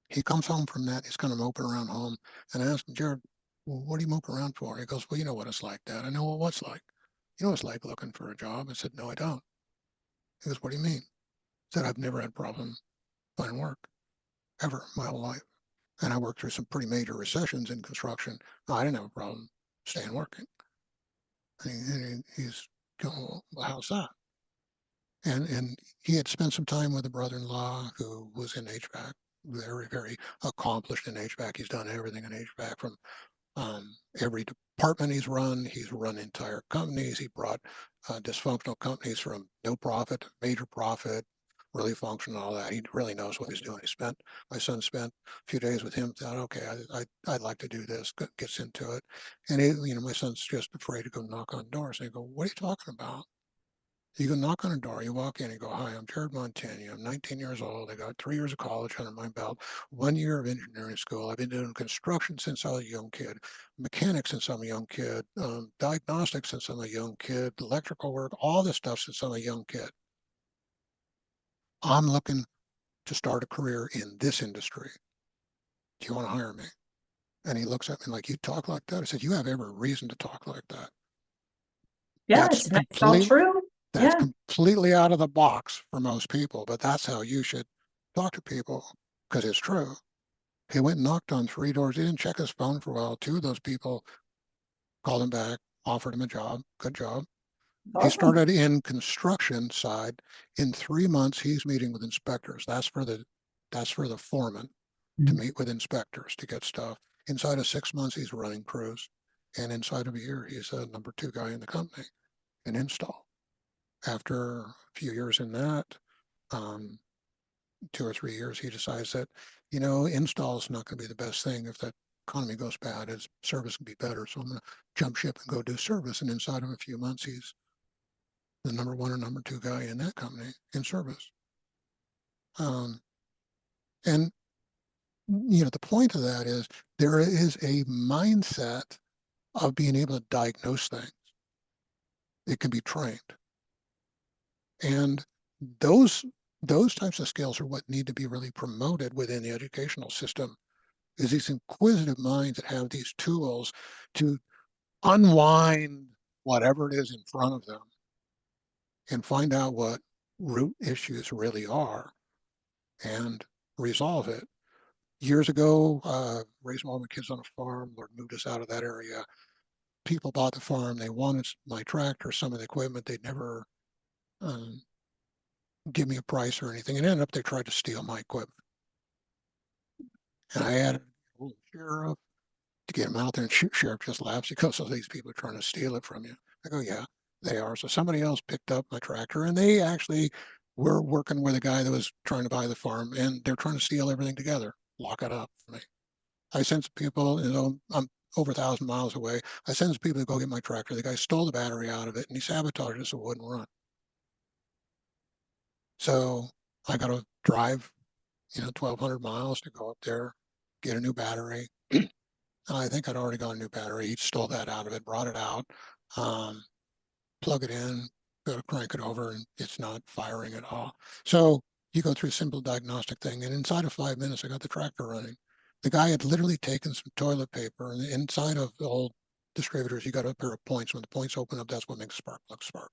he comes home from that. He's kind of moping around home. And I asked him, Jared, well, what do you mope around for? He goes, well, you know what it's like, Dad. I know what it's like. You know what it's like looking for a job. I said, no, I don't. He goes, what do you mean? I said, I've never had a problem finding work ever my whole life. And I worked through some pretty major recessions in construction. I didn't have a problem staying working. He's going, well, how's that? And he had spent some time with a brother-in-law who was in HVAC, very, very accomplished in HVAC. He's done everything in HVAC from every department he's run. He's run entire companies. He brought dysfunctional companies from no profit to major profit, really functional, all that. He really knows what he's doing. My son spent a few days with him, thought, okay, I'd like to do this, gets into it. And my son's just afraid to go knock on doors. And I go, what are you talking about? You can knock on a door, you walk in, you go, hi, I'm Jared Montaigne. I'm 19 years old. I got 3 years of college under my belt, 1 year of engineering school. I've been doing construction since I was a young kid, mechanics since I'm a young kid, diagnostics since I'm a young kid, electrical work, all this stuff since I'm a young kid. I'm looking to start a career in this industry. Do you want to hire me? And he looks at me like, you talk like that? I said, you have every reason to talk like that. Yeah, That's it's all complete. true. That's Yeah. completely out of the box for most people, but that's how you should talk to people because it's true. He went and knocked on 3 doors. He didn't check his phone for a while. Two of those people called him back, offered him a job. Good job. He Awesome. started in construction side. In 3 months, he's meeting with inspectors. That's for the foreman to Mhm. meet with inspectors to get stuff. Inside of 6 months, he's running crews. And inside of a year, he's a number two guy in the company in install. After a few years in that, um, 2 or 3 years, he decides that, install is not going to be the best thing. If that economy goes bad, his service can be better. So I'm going to jump ship and go do service. And inside of a few months, he's the number one or number two guy in that company in service. Um, and, the point of that is there is a mindset of being able to diagnose things. It can be trained. And those those types of skills are what need to be really promoted within the educational system is these inquisitive minds that have these tools to unwind whatever it is in front of them and find out what root issues really are and resolve it. Years ago, raising all my kids on a farm, Lord moved us out of that area. People bought the farm. They wanted my tractor, some of the equipment. They'd never um, give me a price or anything. And ended up they tried to steal my equipment. And I had a sheriff to get him out there, and sheriff just laughs. He goes, "So these people are trying to steal it from you?" I go, "Yeah, they are." So somebody else picked up my tractor, and they actually were working with a guy that was trying to buy the farm, and they're trying to steal everything together, lock it up for me. I sent some people, I'm over 1,000 miles away. I sent some people to go get my tractor. The guy stole the battery out of it, and he sabotaged it so it wouldn't run. So I got to drive, 1,200 miles to go up there, get a new battery. I think I'd already got a new battery. He stole that out of it, brought it out, um, plug it in, go to crank it over, and it's not firing at all. So you go through a simple diagnostic thing, and inside of 5 minutes, I got the tractor running. The guy had literally taken some toilet paper, and inside of the old distributors, you got a pair of points. When the points open up, that's what makes a spark plug spark.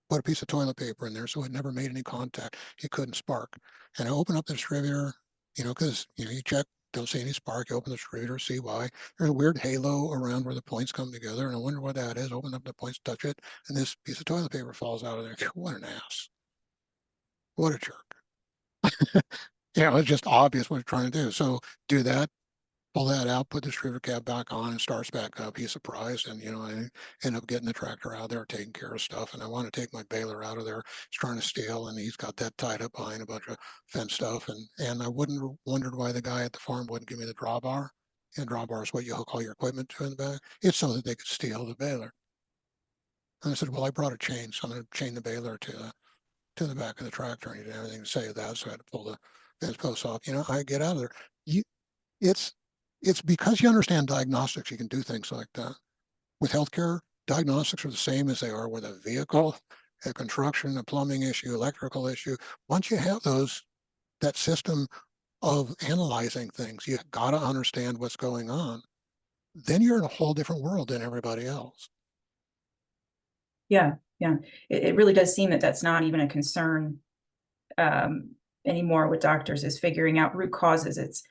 Put a piece of toilet paper in there so it never made any contact. It couldn't spark. And I open up the distributor, because, you check, don't see any spark. You open the distributor, see why. There's a weird halo around where the points come together. And I wonder what that is. Open up the points, touch it, and this piece of toilet paper falls out of there. What an ass. What a jerk. It's just obvious what you're trying to do. So do that, pull that out, put the distributor cap back on, and starts back up. He's surprised, and I end up getting the tractor out there, taking care of stuff. And I want to take my baler out of there. He's trying to steal, and he's got that tied up behind a bunch of fence stuff. And I wouldn't wondered why the guy at the farm wouldn't give me the drawbar. And drawbar is what you hook all your equipment to in the back. It's so that they could steal the baler. And I said, well, I brought a chain, so I'm going to chain the baler to the back of the tractor. And he didn't have anything to say to that, so I had to pull the fence post off. I get out of there. You, it's it's because you understand diagnostics, you can do things like that. With healthcare, diagnostics are the same as they are with a vehicle, a construction, a plumbing issue, electrical issue. Once you have that system of analyzing things, you've got to understand what's going on. Then you're in a whole different world than everybody else. Yeah. Yeah. It really does seem that that's not even a concern um, anymore with doctors, is figuring out root causes. It's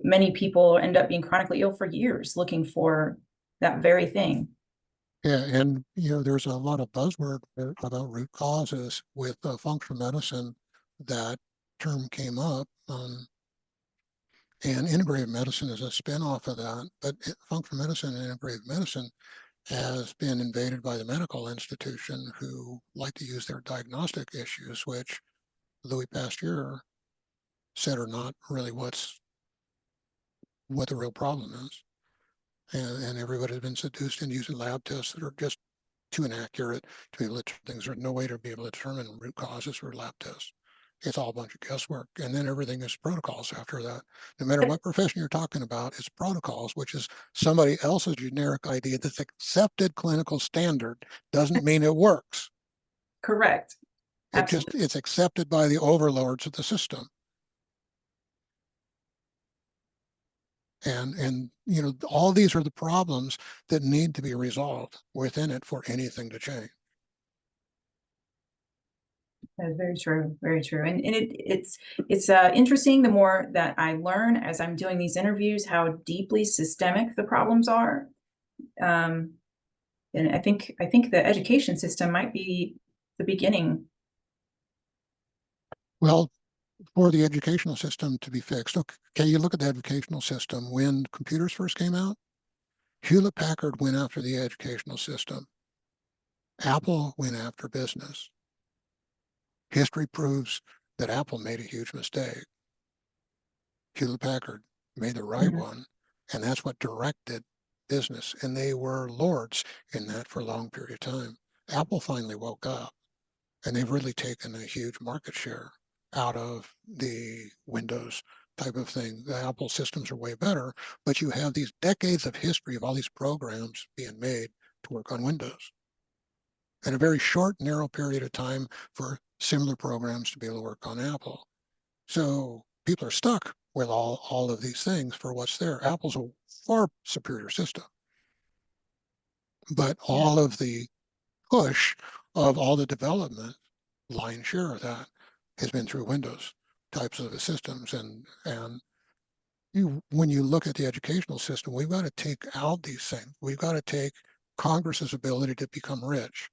many people end up being chronically ill for years looking for that very thing. Yeah, and there's a lot of buzzword about root causes with functional medicine. That term came up. And integrative medicine is a spin-off of that, but functional medicine and integrative medicine has been invaded by the medical institution who like to use their diagnostic issues, which Louis Pasteur said are not really what the real problem is. And everybody has been seduced into using lab tests that are just too inaccurate to be able to things. There's no way to be able to determine root causes or lab tests. It's all a bunch of guesswork. And then everything is protocols after that. No matter what profession you're talking about, it's protocols, which is somebody else's generic idea that's accepted clinical standard. Doesn't mean it works. Correct. Absolutely. It's accepted by the overlords of the system. And you know, all these are the problems that need to be resolved within it for anything to change. That's very true. Very true. And it's interesting the more that I learn as I'm doing these interviews, how deeply systemic the problems are. And I think the education system might be the beginning. Well, for the educational system to be fixed, okay, you look at the educational system. When computers first came out, Hewlett-Packard went after the educational system. Apple went after business. History proves that Apple made a huge mistake. Hewlett-Packard made the right one, and that's what directed business. And they were lords in that for a long period of time. Apple finally woke up, and they've really taken a huge market share out of the Windows type of thing. The Apple systems are way better, but you have these decades of history of all these programs being made to work on Windows. And a very short, narrow period of time for similar programs to be able to work on Apple. So people are stuck with all of these things for what's there. Apple's a far superior system. But all of the push of all the development, lion's share of that has been through Windows types of systems. And when you look at the educational system, we've got to take out these things. We've got to take Congress's ability to become rich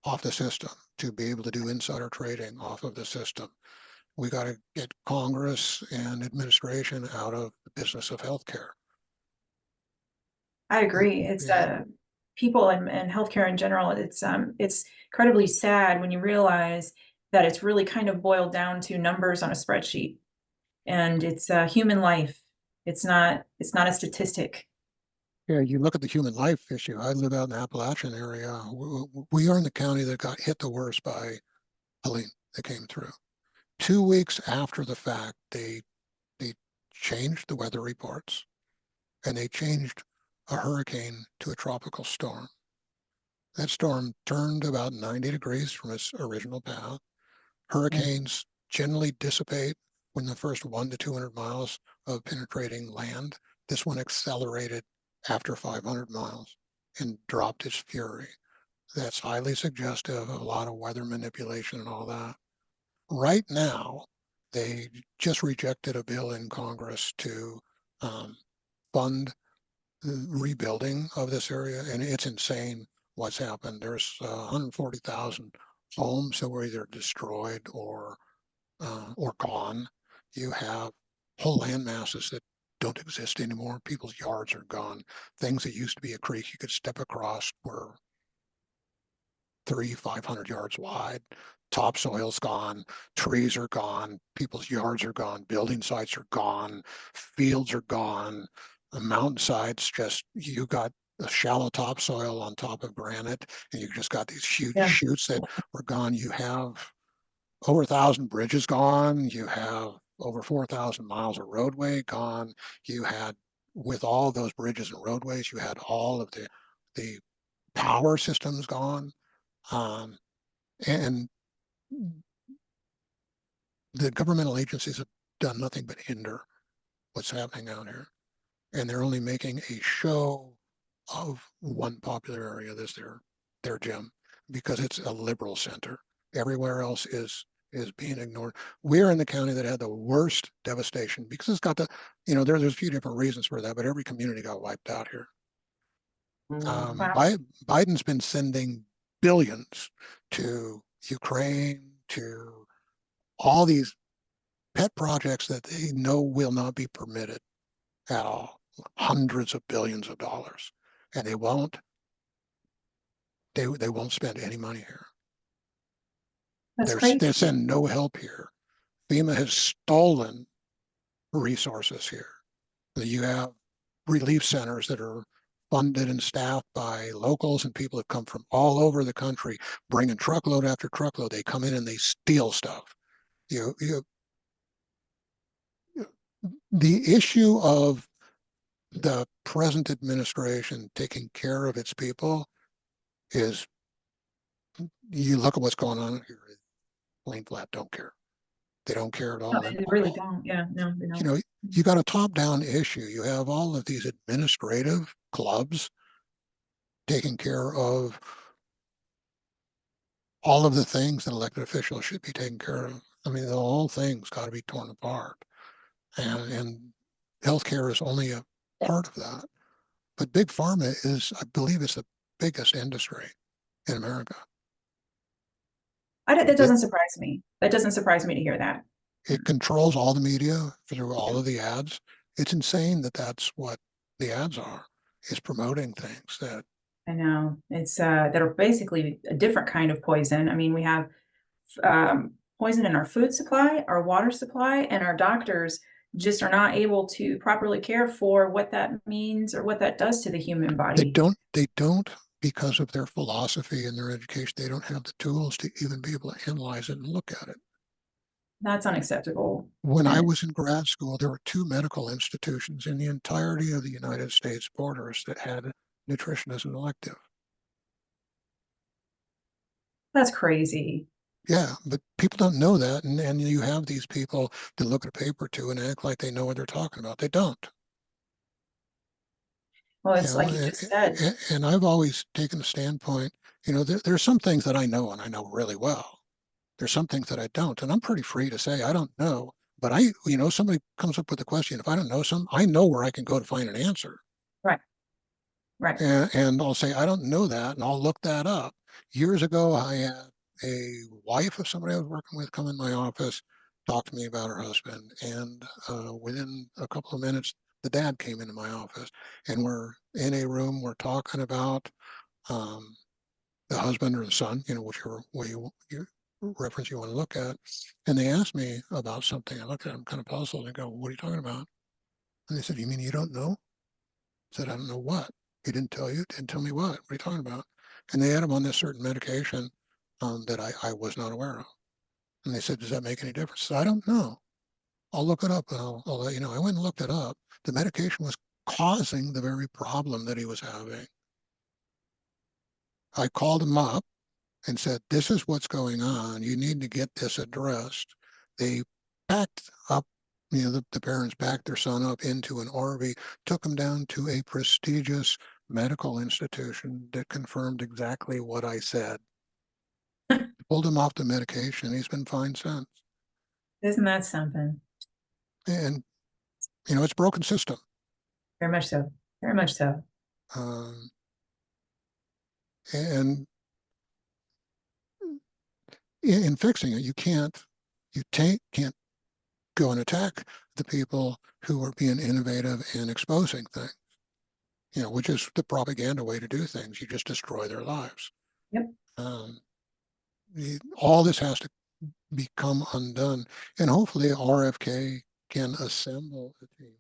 off the system, to be able to do insider trading off of the system. We got to get Congress and administration out of the business of healthcare. I agree. It's Yeah. people and healthcare in general. It's incredibly sad when you realize that it's really kind of boiled down to numbers on a spreadsheet, and it's human life. It's not a statistic. Yeah, you look at the human life issue. I live out in the Appalachian area. We are in the county that got hit the worst by Helene that came through. 2 weeks after the fact, they changed the weather reports, and they changed a hurricane to a tropical storm. That storm turned about 90 degrees from its original path. Hurricanes generally dissipate when the first 1 to 200 miles of penetrating land. This one accelerated after 500 miles and dropped its fury. That's highly suggestive of a lot of weather manipulation and all that. Right now, they just rejected a bill in Congress to fund the rebuilding of this area, and it's insane what's happened. There's 140,000 homes that were either destroyed or gone. You have whole land masses that don't exist anymore. People's yards are gone. Things that used to be a creek you could step across were 500 yards wide. Topsoil's gone, trees are gone, people's yards are gone, building sites are gone, fields are gone, the mountainsides just, you got a shallow topsoil on top of granite, and you just got these huge Yeah. chutes that were gone. You have over 1,000 bridges gone. You have over 4,000 miles of roadway gone. You had, with all those bridges and roadways, you had all of the power systems gone. And the governmental agencies have done nothing but hinder what's happening out here. And they're only making a show of one popular area that's their gem, because it's a liberal center. Everywhere else is being ignored. We're in the county that had the worst devastation because it's got there's a few different reasons for that, but every community got wiped out here. Wow. Biden's been sending billions to Ukraine, to all these pet projects that they know will not be permitted at all, hundreds of billions of dollars, and they won't spend any money here. That's They're crazy. sending no help here. FEMA has stolen resources here. You have relief centers that are funded and staffed by locals and people that come from all over the country, bringing truckload after truckload. They come in and they steal stuff. You, you, the issue of the present administration taking care of its people is, you look at what's going on here, plain flat don't care. They don't care at No, all. And they really don't. Yeah, no, they you don't. know, you got a top-down issue. You have all of these administrative clubs taking care of all of the things that elected officials should be taking care of. I mean, the whole thing's got to be torn apart. And healthcare is only a part of that. But big pharma is, I believe, it's the biggest industry in America. That It, doesn't surprise me. That doesn't surprise me to hear that. it controls all the media through all of the ads. It's insane that that's what the ads are, is promoting things that I know it's that are basically a different kind of poison. I mean, we have poison in our food supply, our water supply, and our doctors just are not able to properly care for what that means or what that does to the human body. they don't because of their philosophy and their education, they don't have the tools to even be able to analyze it and look at it. That's unacceptable. When I And was in grad school, there were 2 medical institutions in the entirety of the United States borders that had nutrition as an elective. that's crazy. Yeah, but people don't know that, and you have these people that look at a paper too and act like they know what they're talking about. They don't. Well, You it's know, like you just said, and I've always taken a standpoint, there's some things that I know and I know really well. There's some things that I don't, and I'm pretty free to say I don't know. But somebody comes up with a question. If I don't know some, I know where I can go to find an answer. right, right. And I'll say, I don't know that, and I'll look that up. Years ago, I had a wife of somebody I was working with come in my office, talk to me about her husband, and within a couple of minutes, the dad came into my office, and we're in a room, we're talking about um, the husband or the son, whichever way you reference you want to look at. And they asked me about something. I looked at them kind of puzzled and go, what are you talking about? And they said, you mean you don't know? I said, I don't know what. He didn't tell you? Didn't tell me what. What are you talking about? And they had him on this certain medication that I was not aware of. And they said, does that make any difference? I said, I don't know. I'll look it up and I'll let you know. I went and looked it up. The medication was causing the very problem that he was having. I called him up and said, this is what's going on. You need to get this addressed. They packed up, the parents packed their son up into an RV, took him down to a prestigious medical institution that confirmed exactly what I said, pulled him off the medication. He's been fine since. Isn't that something? And, it's a broken system. Very much so. Very much so. Um, and in fixing it, can't go and attack the people who are being innovative and exposing things, which is the propaganda way to do things. You just destroy their lives. Yep. Um, all this has to become undone, and hopefully RFK can assemble a team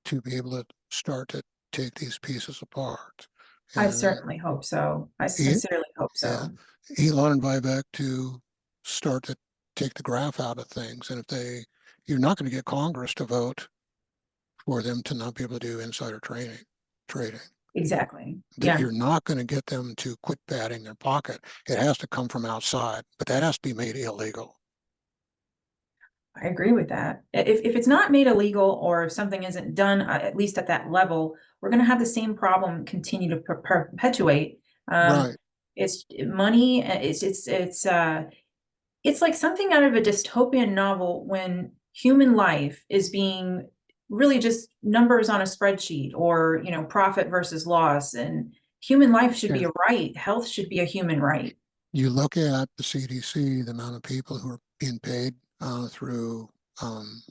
to be able to start to take these pieces apart. I And certainly hope so. I E- sincerely hope yeah, so. Elon and Vivek to start to take the graph out of things. And you're not going to get Congress to vote for them to not be able to do insider trading. Exactly. That Yeah. you're not going to get them to quit padding their pocket. It has to come from outside, but that has to be made illegal. I agree with that. If it's not made illegal or if something isn't done, at least at that level, we're going to have the same problem continue to perpetuate. Um, Right. it's money. It's like something out of a dystopian novel when human life is being really just numbers on a spreadsheet or, profit versus loss. And human life should be Yeah. a right. Health should be a human right. You look at the CDC, the amount of people who are being paid through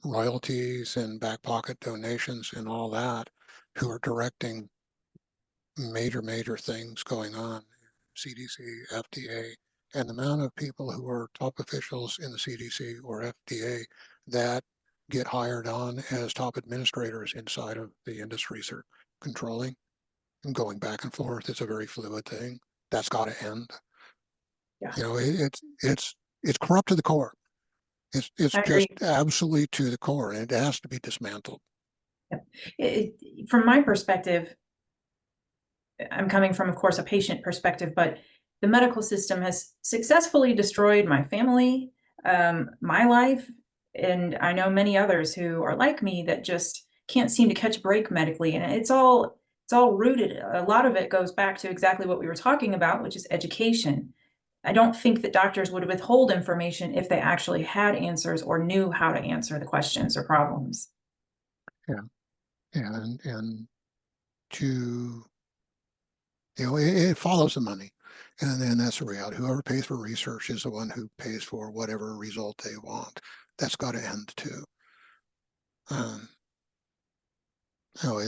royalties and back pocket donations and all that, who are directing major things going on, CDC, FDA, and the amount of people who are top officials in the CDC or FDA that get hired on as top administrators inside of the industries are controlling. and going back and forth. It's a very fluid thing. That's got to end. Yeah, You know, it's corrupt to the core. It's I just agree. absolutely to the core, and it has to be dismantled. From my perspective, I'm coming from, of course, a patient perspective, but the medical system has successfully destroyed my family, my life, and I know many others who are like me that just can't seem to catch a break medically. And it's all rooted. A lot of it goes back to exactly what we were talking about, which is education. I don't think that doctors would withhold information if they actually had answers or knew how to answer the questions or problems. Yeah, and to it follows the money, and then that's the reality. Whoever pays for research is the one who pays for whatever result they want. That's got to end too. Um, no,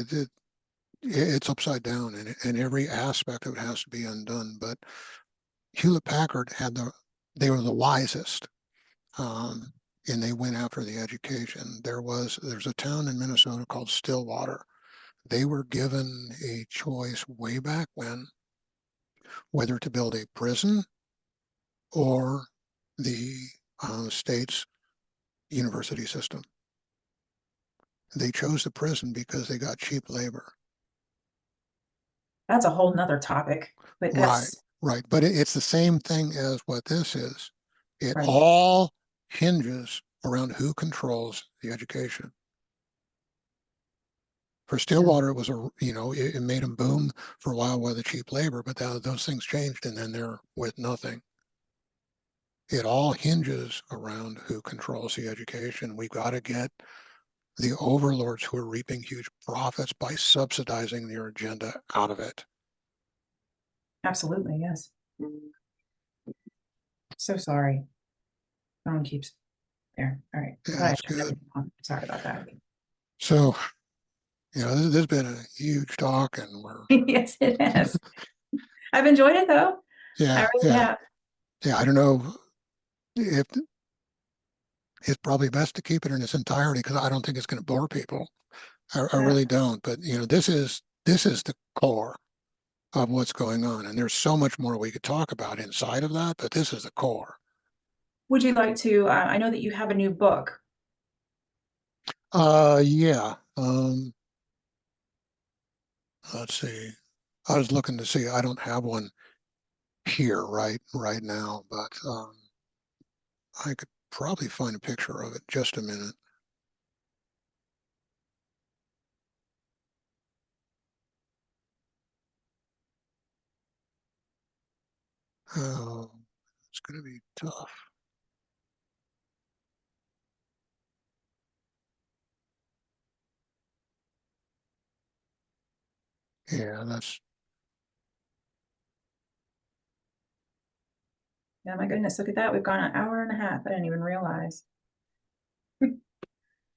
it's upside down, and every aspect of it has to be undone. But Hewlett Packard they were the wisest, um, and they went after the education. There's a town in Minnesota called Stillwater. They were given a choice way back when whether to build a prison or the state's university system. They chose the prison because they got cheap labor. That's a whole nother topic, but Right, that's right. But it's the same thing as what this is. It right. all hinges around who controls the education. For Yeah. Stillwater, it was it made them boom for a while with the cheap labor, but those things changed, and then they're with nothing. It all hinges around who controls the education. We've got to get the overlords who are reaping huge profits by subsidizing their agenda out of it. Absolutely, yes. So sorry. Phone keeps there. All right. I Yeah, thought I that's turned good. everything on. Sorry about that. So, this has been a huge talk, and we're Yes, it has. I've enjoyed it though. I yeah, really yeah, have. yeah. I don't know if it's probably best to keep it in its entirety because I don't think it's going to bore people. I Yeah. really don't. But this is the core of what's going on, and there's so much more we could talk about inside of that, but this is the core. Would you like to? I know that you have a new book. Yeah. Let's see. I was looking to see. I don't have one here right now, but I could probably find a picture of it. Just a minute. Oh, it's going to be tough. Yeah, that's Yeah, my goodness, look at that. We've gone an hour and a half. I didn't even realize.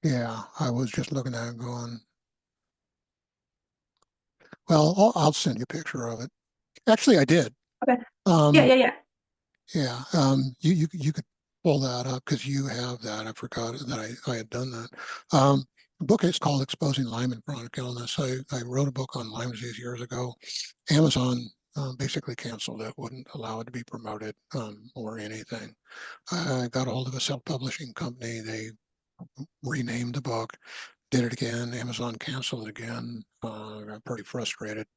yeah. I was just looking at it going. Well, I'll send you a picture of it. Actually, I did. Okay. Yeah, Um, yeah, yeah. yeah. You could pull that up because you have that. I forgot that I had done that. The book is called Exposing Lyme and Chronic Illness. I wrote a book on Lyme disease years ago. Amazon basically canceled it, wouldn't allow it to be promoted or anything. I got a hold of a self-publishing company. They renamed the book, did it again. Amazon canceled it again. I got pretty frustrated.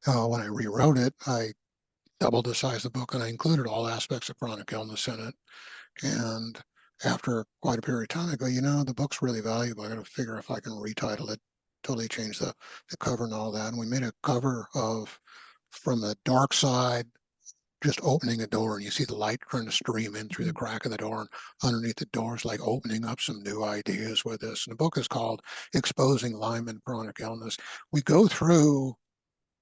When I rewrote it, I doubled the size of the book and I included all aspects of chronic illness in it. And after quite a period of time, I go, the book's really valuable. I got to figure if I can retitle it, totally change the cover and all that. And we made a cover of from the dark side, just opening a door and you see the light trying to stream in through the crack of the door, and underneath the door is like opening up some new ideas with this. And the book is called Exposing Lyme and Chronic Illness. We go through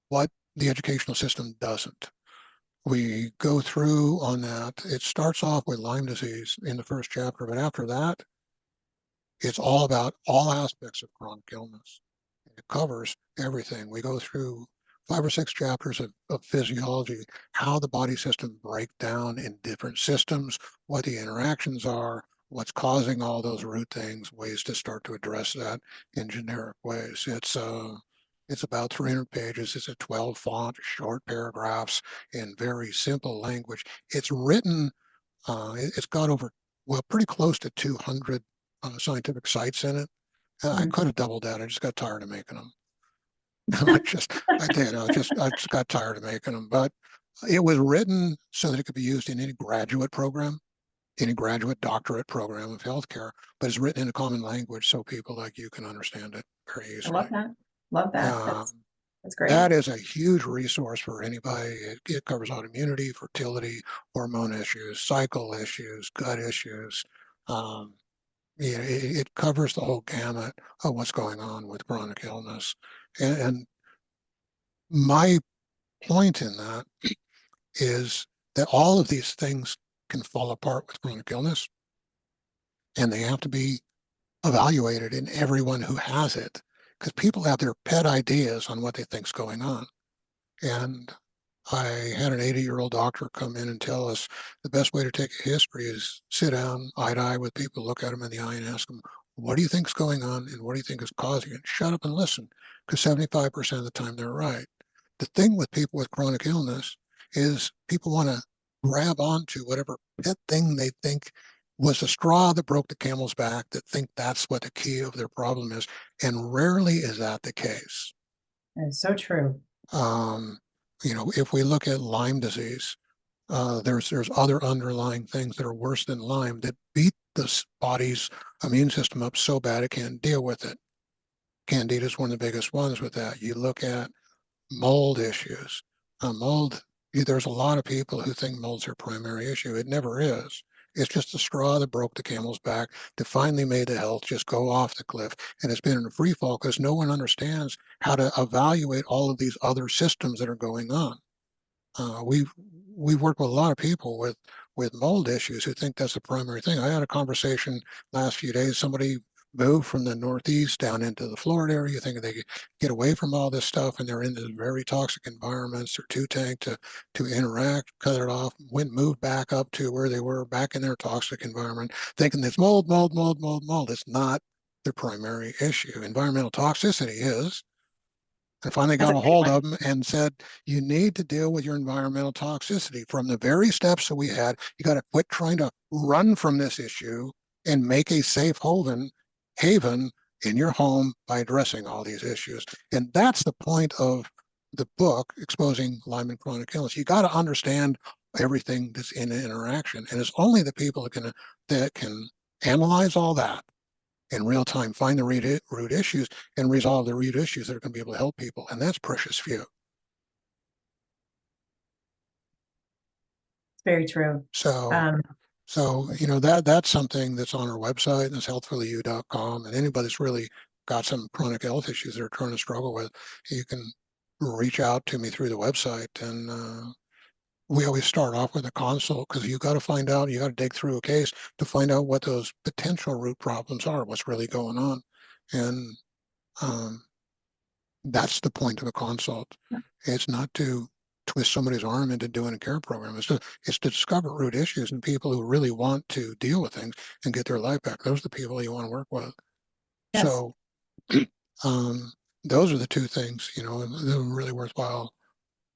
what the educational system doesn't. We go through on that. It starts off with Lyme disease in the first chapter, but after that, it's all about all aspects of chronic illness. It covers everything. We go through 5 or 6 chapters of physiology, how the body system break down in different systems, what the interactions are, what's causing all those root things, ways to start to address that in generic ways. It's about 300 pages. It's a 12 font, short paragraphs in very simple language. It's written, it's got over, well, pretty close to 200 scientific sites in it. I Mhm. could have doubled that. I just got tired of making them. I did. I just got tired of making them. But it was written so that it could be used in any graduate program, any graduate doctorate program of healthcare, but it's written in a common language so people like you can understand it very I easily. love that. Love that. Um, That's great. that is a huge resource for anybody. It covers autoimmunity, fertility, hormone issues, cycle issues, gut issues. Um, it covers the whole gamut of what's going on with chronic illness. And my point in that is that all of these things can fall apart with chronic illness, and they have to be evaluated in everyone who has it, because people have their pet ideas on what they think's going on. And I had an 80-year-old doctor come in and tell us the best way to take a history is sit down eye to eye with people, look at them in the eye and ask them, what do you think's going on and what do you think is causing it? Shut up and listen, because 75% of the time they're right. The thing with people with chronic illness is people want to grab onto whatever pet thing they think was the straw that broke the camel's back, that think that's what the key of their problem is. And rarely is that the case. It's so true. Um, if we look at Lyme disease, there's other underlying things that are worse than Lyme that beat the body's immune system up so bad it can't deal with it. Candida is one of the biggest ones with that. You look at mold issues. Mold, there's a lot of people who think mold's their primary issue. It never is. It's just the straw that broke the camel's back that finally made the health just go off the cliff. And it's been in a free fall because no one understands how to evaluate all of these other systems that are going on. We've worked with a lot of people with mold issues who think that's the primary thing. I had a conversation last few days. Somebody moved from the Northeast down into the Florida area, thinking they could get away from all this stuff, and they're in these very toxic environments. They're too tank to interact, cut it off, moved back up to where they were back in their toxic environment, thinking it's mold, mold, mold, mold, mold. It's not their primary issue. Environmental toxicity is. I finally That's got a a great hold one. of them and said, you need to deal with your environmental toxicity. From the very steps that we had, you got to quit trying to run from this issue and make a safe haven in your home by addressing all these issues. And that's the point of the book, Exposing Lyme and Chronic Illness. You got to understand everything that's in interaction. And it's only the people that can analyze all that in real time, find the root issues and resolve the root issues that are going to be able to help people. And that's precious few. It's very true. So, Um, that's something that's on our website, and it's healthfullyou.com. And anybody that's really got some chronic health issues they're trying to struggle with, you can reach out to me through the website. And we always start off with a consult because you got to find out, you got to dig through a case to find out what those potential root problems are, what's really going on. And um, that's the point of a consult. It's not to twist somebody's arm into doing a care program. It's to discover root issues and people who really want to deal with things and get their life back. Those are the people you want to work with. yes. So um, those are the two things, that are really worthwhile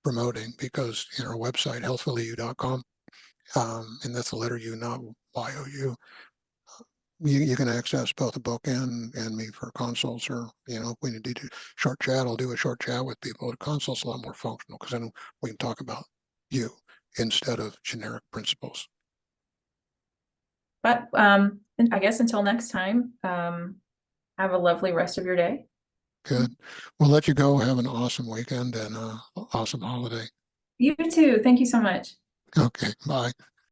promoting because our website, healthfullyou.com, and that's the letter U, not YOU. You can access both the book and me for consults, or if we need to do short chat, I'll do a short chat with people. The consult's a lot more functional because then we can talk about you instead of generic principles. But I guess until next time, have a lovely rest of your day. Good. We'll let you go. Have an awesome weekend and awesome holiday. You too. Thank you so much. Okay, bye.